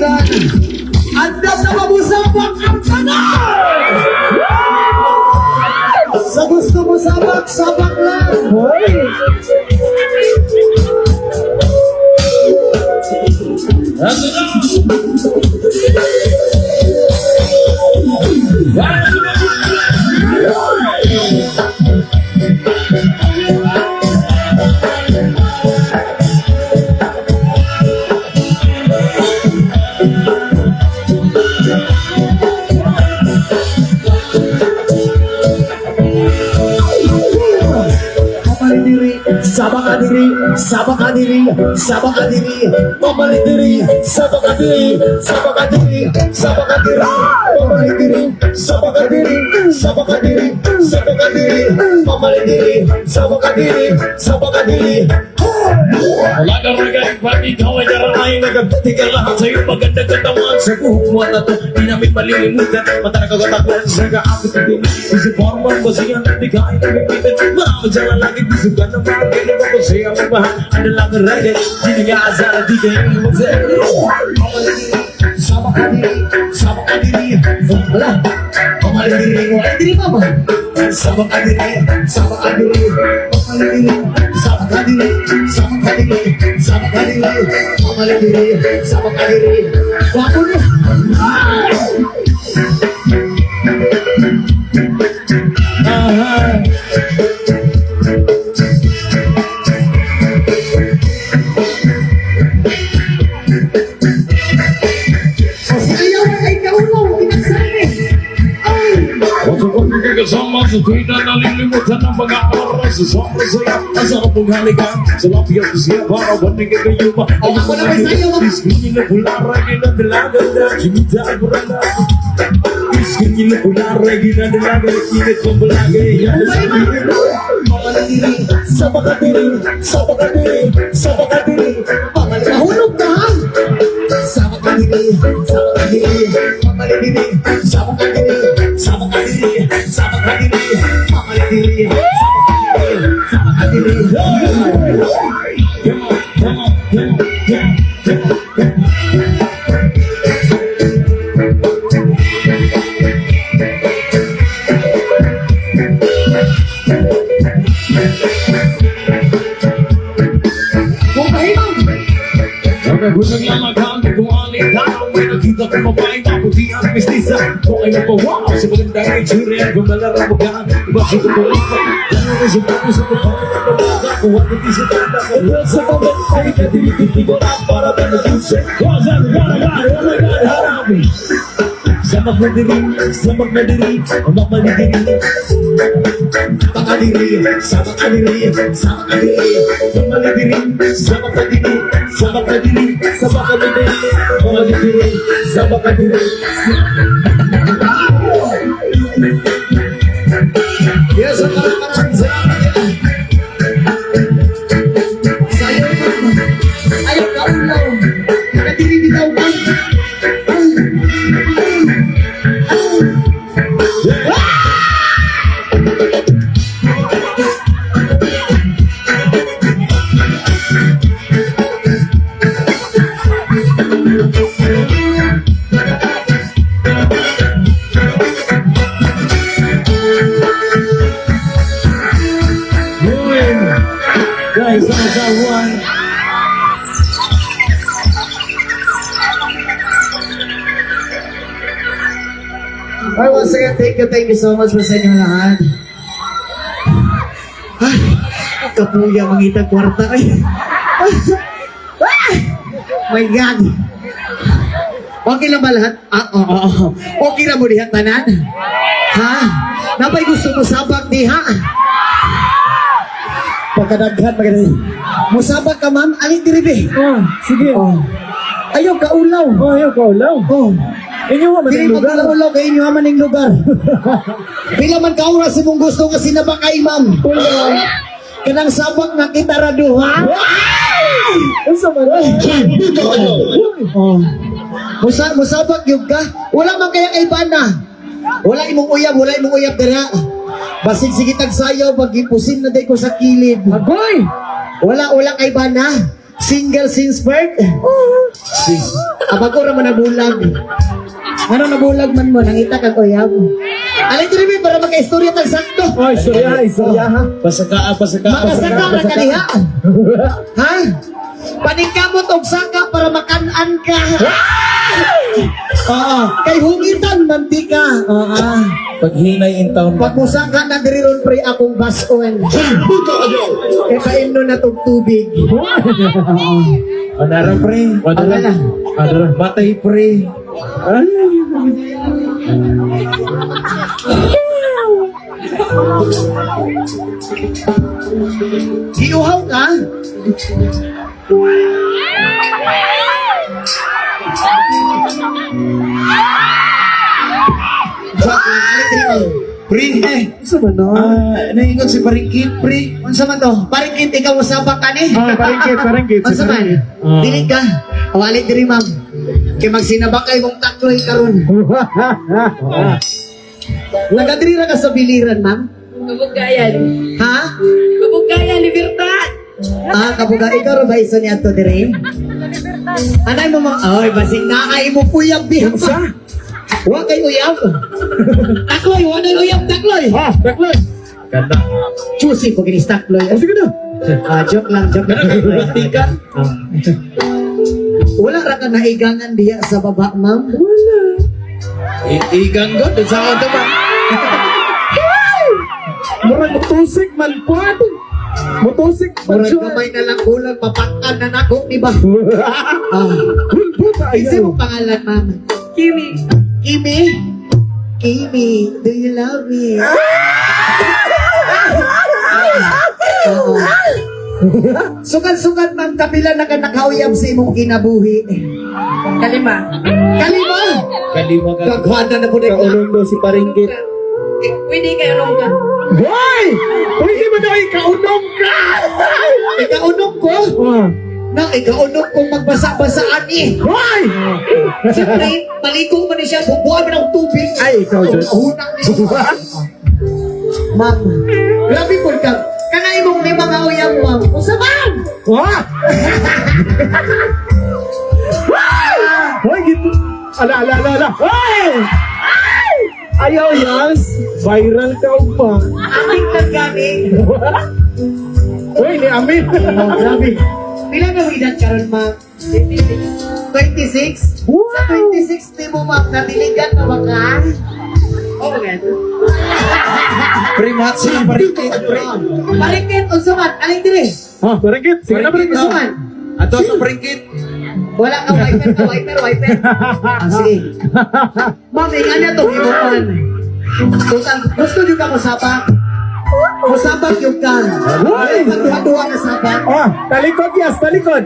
kapaligiran. Anda sa mabusabak ang tanan! Sa gusto mo sabak, sabak lang. Sabak adiri, sabak adiri, sabak adiri, pamalit diri, sabak adiri, sabak adiri, sabak adiri, pamalit diri, sabak adiri, sabak adiri, sabak adiri, pamalit diri, sabak adiri, sabak adiri. Wala ka rin pag ikaw ay daranayin nagatigal lahat sa'yo maganda katawan sa buhok mo na to di namin malilimutan mata na kagataklan sa kaakit na din isip formal ko siya hindi ka ay nagpipitan marami dyan na lagi gusto ka na makakilip ako siya ang mahal ano lang ang ragan di nga asara di kayo magsayo Sabak adiri, sabak adiri, wala. Pamalit diri, wala diri mama. Sabak adiri, sabak adiri, pamalit diri, sabak adiri, sabak adiri, sabak adiri, pamalit diri, sabak adiri. Wapo niyo. Kasama sa tuwing na nalilimutan ng mga oras sa sobrang saya ang sarap mong halikan sa lapiyat ko siya para banig ang kayuma ang Ako na may sayo. iskinyin na pulara ginadalagan na sinita ang kurala iskinyin na pulara ginadalagan kinit kong balagay yan na sabihin Pamalit diri, sabak adiri, sabak adiri, sabak adiri, pamalit mahulog na ha. Sabak adiri, sabak adiri, pamalit diri, sabak adiri, sabak adiri, sabak adiri, pamalit diri, sabak adiri, sabak adiri. Kung mahimang, Sabi ko lang lang magkami kung alin tao may nakita ko mabahay na puti ang mestiza kung ay napawaw sa magandang itsura kung malarabagan iba sa kutulipa lalo na sa bago sa kapatid na nabaga kung ano di sa tanda ko sa pabag ay katilitin ko na para ba nag-usay cause I'm gonna die oh my god harami sabak na diri sabak na diri mamali diri sabak adiri, sabak adiri, sabak adiri, mamali diri sabak na diri sabak na diri sabak na diri mamali diri sabak na diri yes, ang maraming salamat yan. Sayo mama, ayaw ka ulaw, nakatili daw ba? Guys, I got one. Ay, once again, thank you so much po sa inyong lahat. Ay, kapuya, mangitag kwarta. Ay, my God. Okay lang ba lahat? Oo. Okay lang mo diha, tanan? Ha? Napay gusto mo sabak di, ha? Pagkadaghan, pagkadaghan. Musabak ka, ma'am? Alin diribi? Sige. Ayaw ka ulaw. Ayaw ka ulaw. Inyo nga Dili magkakaulaw kayo inyo man ng lugar. Pila man ka oras imong gusto nga sinabak kay ma'am. Kanang sabak nga kita rado, ha? Unsa man? Musabak yun ka? Wala man kaya kay bana. Wala imong uyab dira. Basig sige tagsayaw pag ipusin na day ko sa kilid. Agoy! Wala kay bana. Single since birth? Abag ko raman nabulag. Ano nabulag man mo? Nangita kag uyab. Alay diri para maka-istorya tag sakto. Oy, istorya ha. Pasaka. Makasaka na kaniha. Ha? Paningkamot og saka para makan-an ka. Oo. Kay hungitan mantika. Oo. Paghinay in town. Pag musaka na diri ron pre akong bason. Kay paimno na tog tubig. Anara pre. Anara. Batay pre. Ay. Giuhaw ka? Pre, Unsa man no? naingon si Paringkit, pre. Unsa man to? Parikit ikaw usabak ka ni? Paringkit. Unsa man? Dili ka. Awali diri ma'am. Kay magsinabak kay mong takloy karon. Nagadiri ra ka sa biliran ma'am? Kabugayan. Ha? Kabugayan, libertad. Kabuga ikaw ra ba isa niya to diri? Anay mo mga ay basing naay mo puyab biya. Wa kay uyab. Takloy, wa na uyab takloy. Bakloy. Ganda. Chusi ko kinis takloy. Sige na. Joke lang. Batikan. Wala ra ka naigangan diya sa baba, ma'am? Igang god, sa ako naman. Murag mutusik man po. Mutusik man Murag kamay na lang kulang, papakan na nako, di ba? Isa mo pangalan, ma'am? Kimi. Kimi? Kimi, do you love me? Oo. Sugat-sugat man kapila na ka nakahuyab sa imong kinabuhi. Kalima. Kalima! Kalima ka. Gagwada na po na Kaulong daw si Paringkit. Pwede kayo nung ka. Hoy! Pwede mo daw ikaunong ka! Ikaunong ko? Na ikaunong kong magbasa-basaan eh. Hoy! Siyempre, malikong mo ni siya, bubuhan mo ng tubig. Ay, ikaw dyan. Hunang ni siya. Ma'am, grabe po ka. Kanay mong may mga uyang, ma'am. Usa ma'am! Wah! Hoy, gito. Ala. Hoy! Ayaw, Yas. Viral ka pa. Aming naggaling. Hoy, ni Amin. Oh, grabe. Pila na edad karon, ma'am? 26? Wow! Sa 26 di mo, ma'am, natiligan na ba ka? Oo, ganun. Primat sila Paringkit. Palikit, unsa man, aling dire. Ha, Paringkit. Sige na, Unsa man? Ato sa Paringkit. Wala ka wiper. Sige. Ma'am, nga na to, ibukan. Gusto nyo ka musabak? Musabak yung kan. Ay! Patuwa ka sabak. Oh, talikod, Yas, talikod.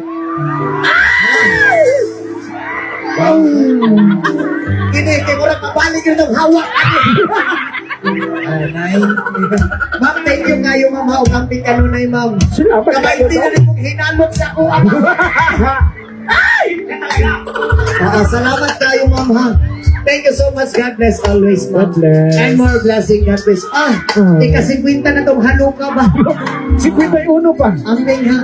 Kini, kay mura kabalik yun ng hawak. Ay, nay. Ma'am, thank you ngayon, ma'am. Hawag ka nun ay, ma'am. Sinabi ka Kamay, hindi na rin mong hinalot sa kuha, ma'am. Salamat kayo, ma'am, ha. Thank you so much. God bless always, ma'am. God bless. And more blessing, God bless. Ika-50 na tong haluka ba? 51 pa. Amen, ha.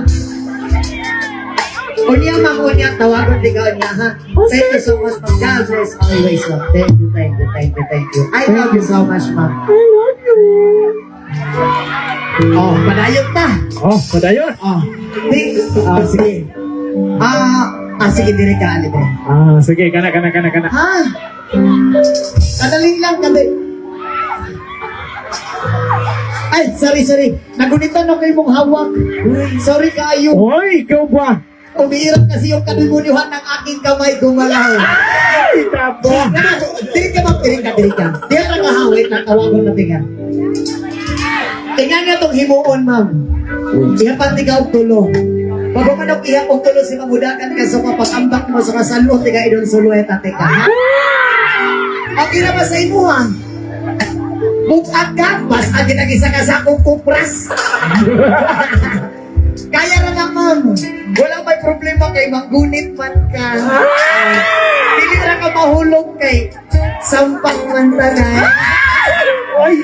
Unya, ma'am, unya. Tawagan din ka, unya, ha. Thank you so much, ma'am. God bless always, ma'am. Thank you. I love you so much, ma'am. I love you. Oh, padayot ta. Oh, padayon. Sige. Sige, dire ka, alip. Sige, kana. Ha? Kadali lang, Ay, sorry. Nagunitan ako yung mong hawak. Sorry kayo. Hoy, ikaw ba? Umiirap kasi yung kadimunyuhan ng aking kamay gumalaw. Ay, tabo. Diri ka, ma'am. Diri ka. Di ka nakahawit na tawagon na tingan. Tingnan nga itong himuon, ma'am. Ihapan tiga og tulo. Pag umanok ihap og tulo si mamudakan ka sa kapatambak mo sa kasalo, tiga idon suluet at teka. Okay na ba sa imo, ha? Bukat ka, mas agin ang isa ka sa akong kupras. Kaya na nga, ma'am. Wala may problema kay manggunit man ka. Dili ra ka mahulog kay sampak man tanay. Hoy,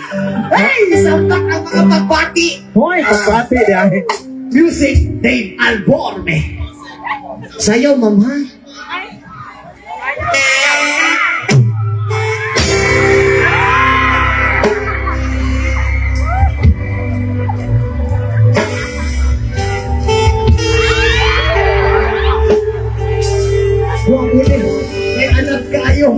Hey! Sampak ang mga pagbati. hoy, kapati dahil. Music Dave Alborme. Sayaw, ma'am, ha? Huwag ulit. May anak kayo.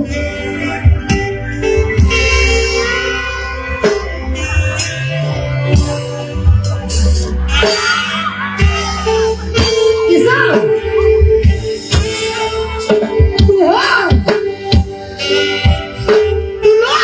Isa! Dua! Tulo!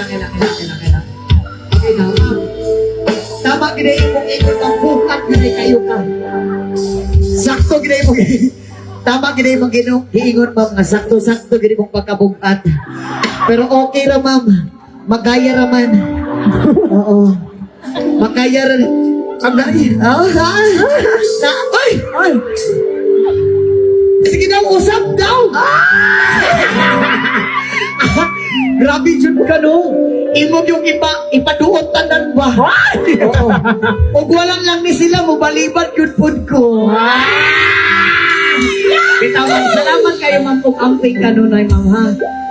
Kailan. Okay na, ma'am. Tama gina yung mong ikot ang bukat na kayo ka. Sakto gina yung mong tama gina yung mong giingon, ma'am, nga sakto gina yung mong pagkabukat. Pero okay ra, ma'am. Magaya raman. Oo. Magaya ra. Ang nai. Oh, ha? Ay! Ay! Sige daw, usap daw! Grabe dyan ka, no? Imog yung ipaduot tanan ba? Oo. O walang lang ni sila mo, balibat yun po ko. Bitawan, salamat kayo, ma'am, kung amping ka nun ay, ma'am, ha?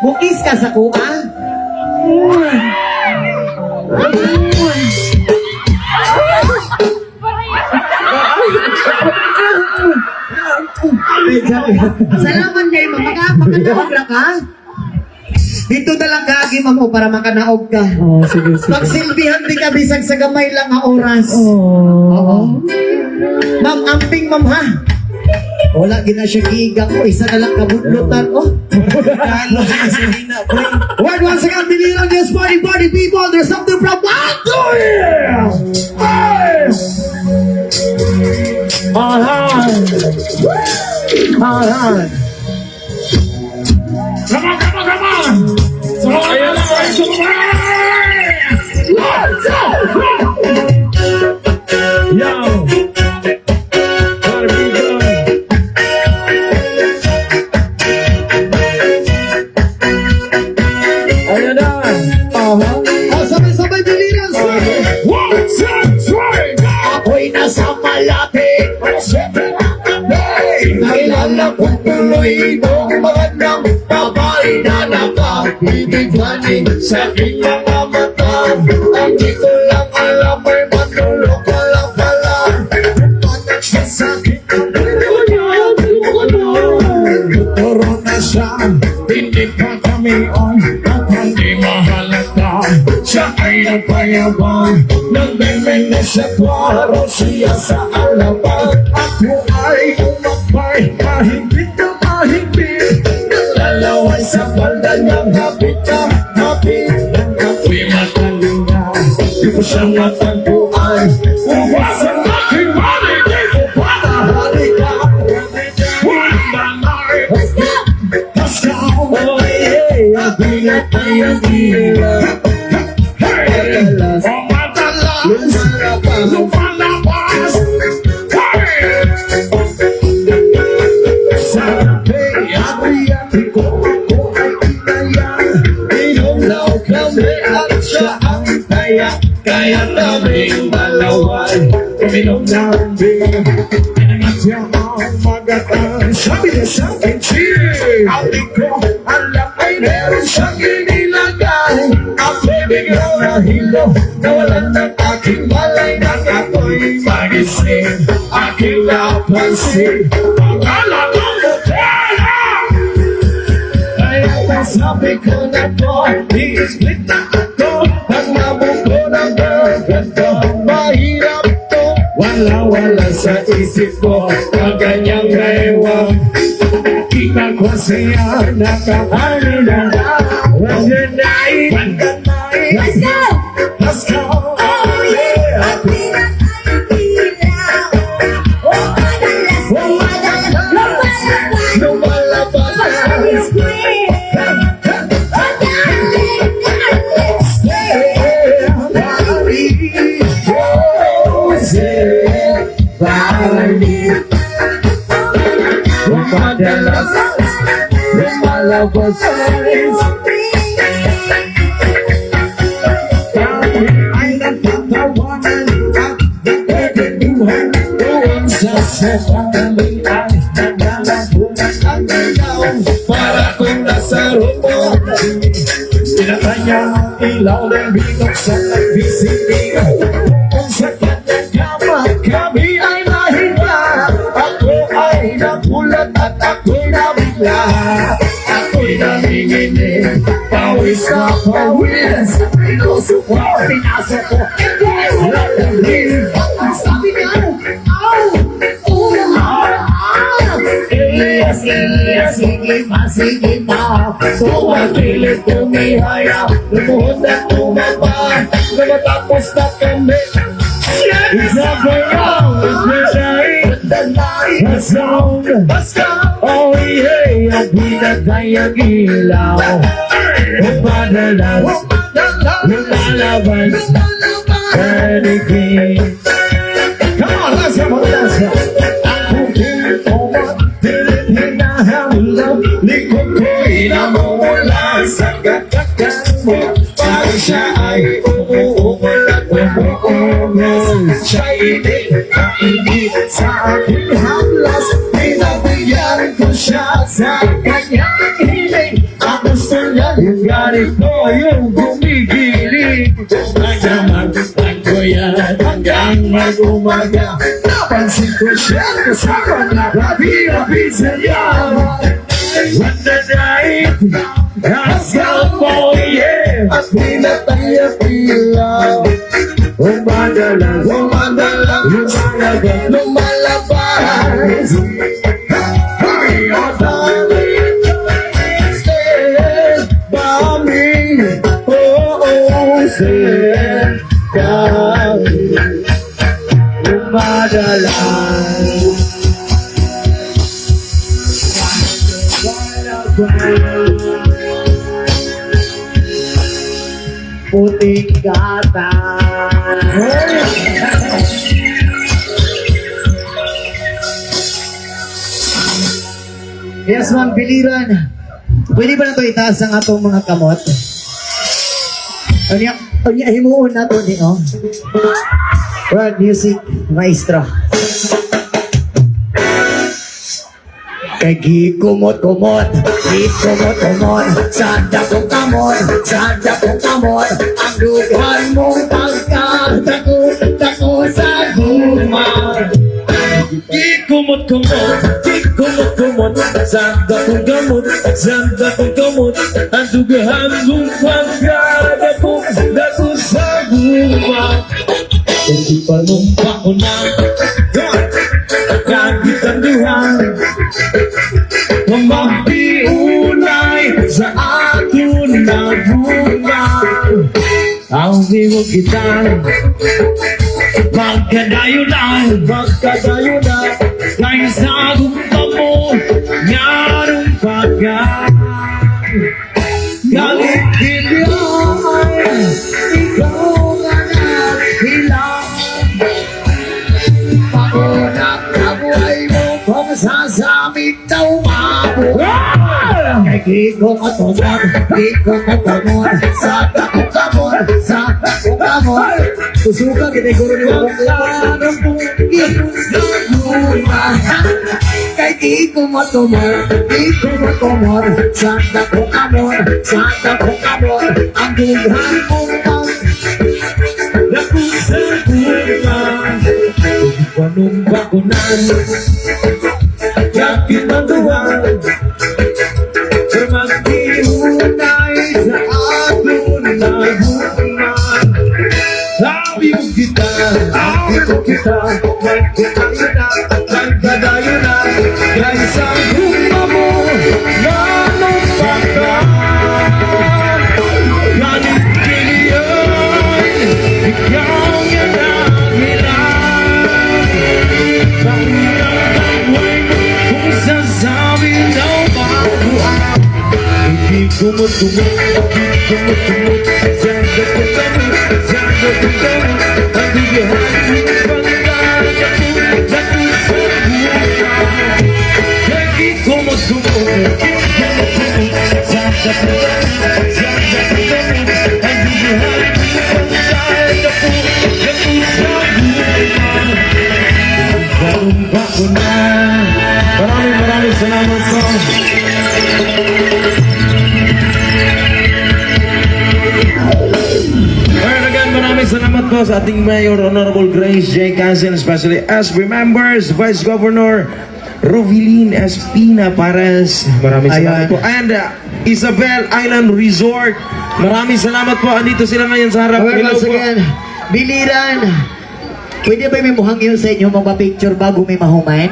Bukis ka sa kuha. Salamat kayo, ma'am. Makanaog lang, ha? Dito na lang kaagi, ma'am, o, para makanaog ka. Oh, sige. Magsilbihan di ka bisag sa gamay lang nga oras. Oh. Oo. Ma'am, amping, ma'am, ha? Wala, gina siya giga ko. Isa na lang kabutlutan, oh. Word once again, biliran this party people. There's something from Altoir! Alright. Come on. Ayun na, Yo. Gotta be good. Ayun na. Oh, sabay-sabay biliran siya. 1, 2, 3, Ako'y nasa malapit. Nakilala kong tuloy itong magandang babae na nakapibigwaning sa aking mga mata. Ang di ko lang alam ay matulog ka lang pala. Panak siya sa akin ang Tuturo na siya, hindi pa kami on at hindi mahalata. Siya ay nagpayabang, nagmemenes at waro siya sa alaban. Ako ay umakbay, mahigpit na mahigpit. Naglalaway sa palda niyang hapit na hapit. Ako'y matalina, di ko siya matagpuan. Uwas ang aking mali, di ko pa nahalika. Walang nanay, let's go. Oh yeah, ako'y natayang madalas. oh madalas, Lumalapas. lumalabas. Hey! Sa tabi, ati ko, ako ay inaya. Inunaw kami at siya ang taya. Kaya naming malaway, uminom ng beer. At siya ang magatang, sabi niya sa akin, cheer. Ati ko, alam ay meron siyang inilagay. Ako biglang nahilo, nawalan ng aking malay. Nang ako'y magising, aking napansin. Akala ko mutela. Kaya nasabi ko na to, i-split na ako. Ang nabuko ng girlfriend ko, mahirap to. Wala sa isip ko, kaganyang naiwag. Kita ko siya, nakahali na. When you're night, let's go! Let's go! Oh yeah! Lumalabas. Yeah, madalas lumalabas kami ay nagtatawanan at nagkaguhan doon sa kami ay naglalabungan ang ilaw para kung nasa rumot pinataya ang ilaw ng binuksan at bisig kung sa kanyang kama kami ay nahiga ako ay nagulat at ako'y nabigla ako'y nanginginig pawis na pawis pinusok ko, pinasok ko wala ng rin ang sabi niya Elias, sige pa Sumakilit tumihaya Lumuhod at tumapa Na matapos na kami Isabayang Isbisay Masong Oh yeah Ang pinatay ang ilaw Madalas Lumalabas Anything Come on, let's go, let's go likod ko'y namumula sa katakan mo Parang siya ay umuungol at umuungol Siya'y hindi sa aking hamlas Pinabigyan ko siya sa kanyang hiling Ang gusto niya yung ganito yung gumigiling Nagdaman ko yan hanggang mag-umaga Napansin ko siya kasama na rabi-rabi sa yaman When the night has come, oh yeah At pinatay ang ilaw Umadalas, lumalabas Hey, oh darling Stand by me Oh, stand by me Umadalas puting gata Yes man, biliran pwede ba na ito itaas ang atong mga kamot? Anya himuon na ito ni World Music Maestro Kay gikumot-kumot Sanda kong kamot Ang dugan mong pagkatako sa gumar Gikumot-kumot Sanda kong gamot Ang dugahan mong pagkatako sa gumar Hindi pa nung paunang Kahit ang duhan Magpiunay sa aton na bunga Ang vivo kita Magkadayo na Kaya sa gumpa mo Nyarong pagka Galit bilay Ikaw nga naghilang Pagunak na buhay mo Kung sasamit daw mabuhay Kay kikong atomon Sa takong kamon Susuka kiniguro ni Wapang Ang pungkit sa buhay Kay kikong atomon Sa takong kamon Ang dughan mong Naku sa buhay Panong bakunan Yakin manduan Magdiunay sa aton na buman Sabi mo kita Magkadayo na Kaya sa gumpa mo Nanong baka Galit kiniyan Ikaw nga nagilang Pangyagang kung sasabi daw mabuhay Hindi kumot-kumot Sanda ko kami Ang dugahan mong pagkakako Naku sa buhay Maraming salamat po. Alright, again, maraming salamat po sa ating Mayor Honorable Grace J. Canson, especially SB members, Vice Governor Rovilin Espina Pares. Maraming salamat Ayan. po. And Isabel Island Resort. Maraming salamat po. Andito sila ngayon sa harap. Okay, Hello once po. again, biliran. Pwede ba may muhangil sa inyo magpa-picture bago may mahuman?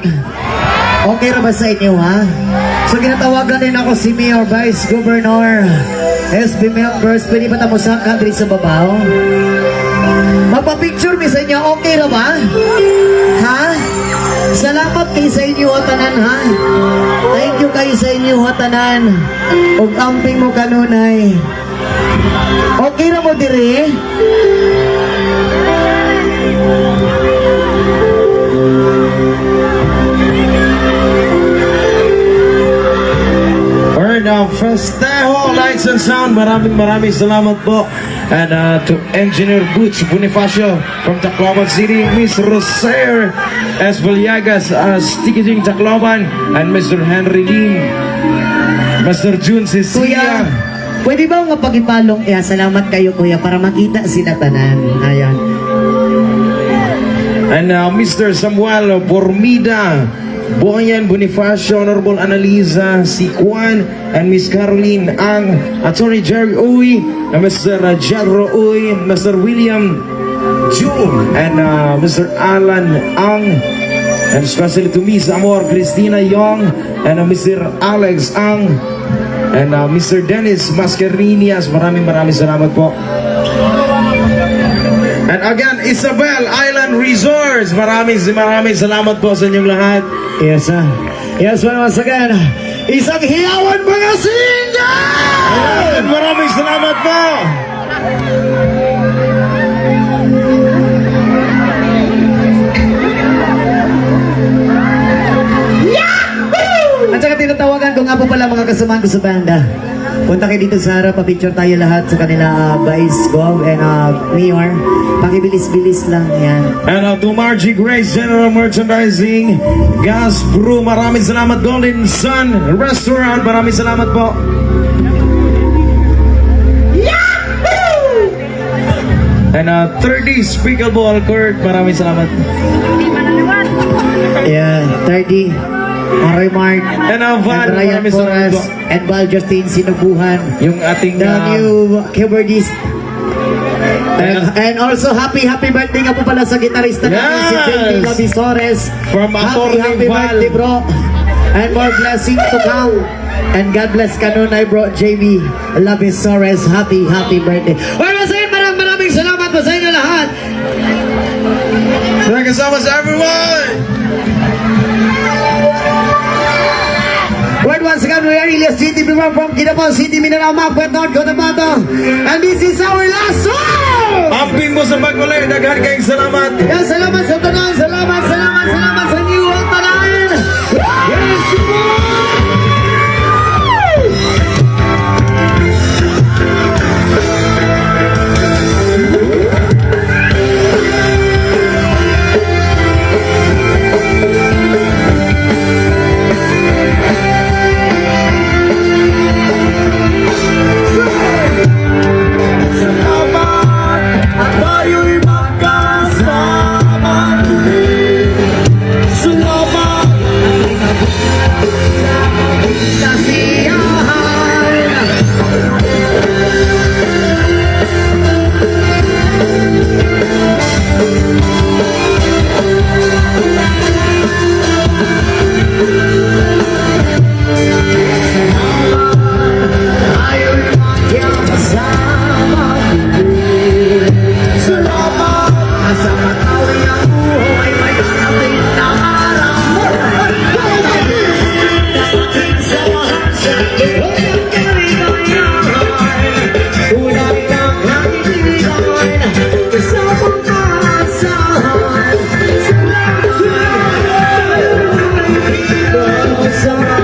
Okay na ba sa inyo, ha? So, ginatawagan din ako si Mayor, Vice Governor, SB members. Pwede ba tapos ang country sa babaw? Magpa-picture mi sa inyo, okay na ba? Ha? Salamat kayo sa inyo, hatanan, ha? Thank you kayo sa inyo, hatanan. Ug amping mo kanunay. Okay na mo, dire? Alright, now Festejo Lights and Sound. Maraming salamat po. And to Engineer Butch Bonifacio from Tacloban City, Miss Rosaire S. Villegas, Stikijing Tacloban, and Mr. Henry Lim, Mr. June Kuya, Cecilia. pwede ba nga pag-ipalong? Salamat kayo, kuya, para makita sila tanan. Ayan. And Mr. Samuel Bormida, Boyan Bonifacio, Honorable Annalisa Sikwan, and Miss Caroline Ang, Attorney Jerry Uy, and Mr. Jadro Uy, Mr. William Ju, and Mr. Alan Ang, and especially to Miss Amor Christina Young, and Mr. Alex Ang, and Mr. Dennis Mascarinias. Maraming salamat po. And again, Isabel Island Resorts. Maraming salamat po sa inyong lahat. Yes, yes, once again, isang hiyawan mga single! And maraming salamat po. At saka tinatawagan ko nga po pala mga kasamahan ko sa banda. Punta kayo dito sa harap, pa-picture tayo lahat sa kanila Vice Gov and Mayor. Pakibilis-bilis lang yan. And to Margie Grace, General Merchandising, Gas Brew, maraming salamat. Golden Sun Restaurant, maraming salamat po. And 30's Pickleball Court, maraming salamat. Yeah, 30. Remark. And Val, And Ryan maraming salamat Torres. po. And Val Justin Sinubuhan. Yung ating The new keyboardist. And also happy birthday nga po pala sa gitarista namin si Yes! JB Labisores. From Atty. Happy Val. birthday, bro. And more blessing to come. And God bless kanunay, bro, JB Labisores. Happy birthday. Well, masaya, maraming salamat po sa inyo lahat. Thank you so much, everyone. Well, once again, we are Elias City, people from Kinabaw City, Mindanao, Macbeth, North Cotabato. And this is our last song! Amping mo sa pagmulay, daghan kayong salamat. Yan, salamat sa tanan, salamat sa inyo ang tanan. Yes, At tayo'y magkasama muli. Salamat kasiyahan. Tayo'y magkasama muli. Salamat Sa patuloy ang buhay may darating na araw. Dapating sa mahal sa iyong kaligayahan. Tunay na kaibigan sa mga asahan. Salamat sa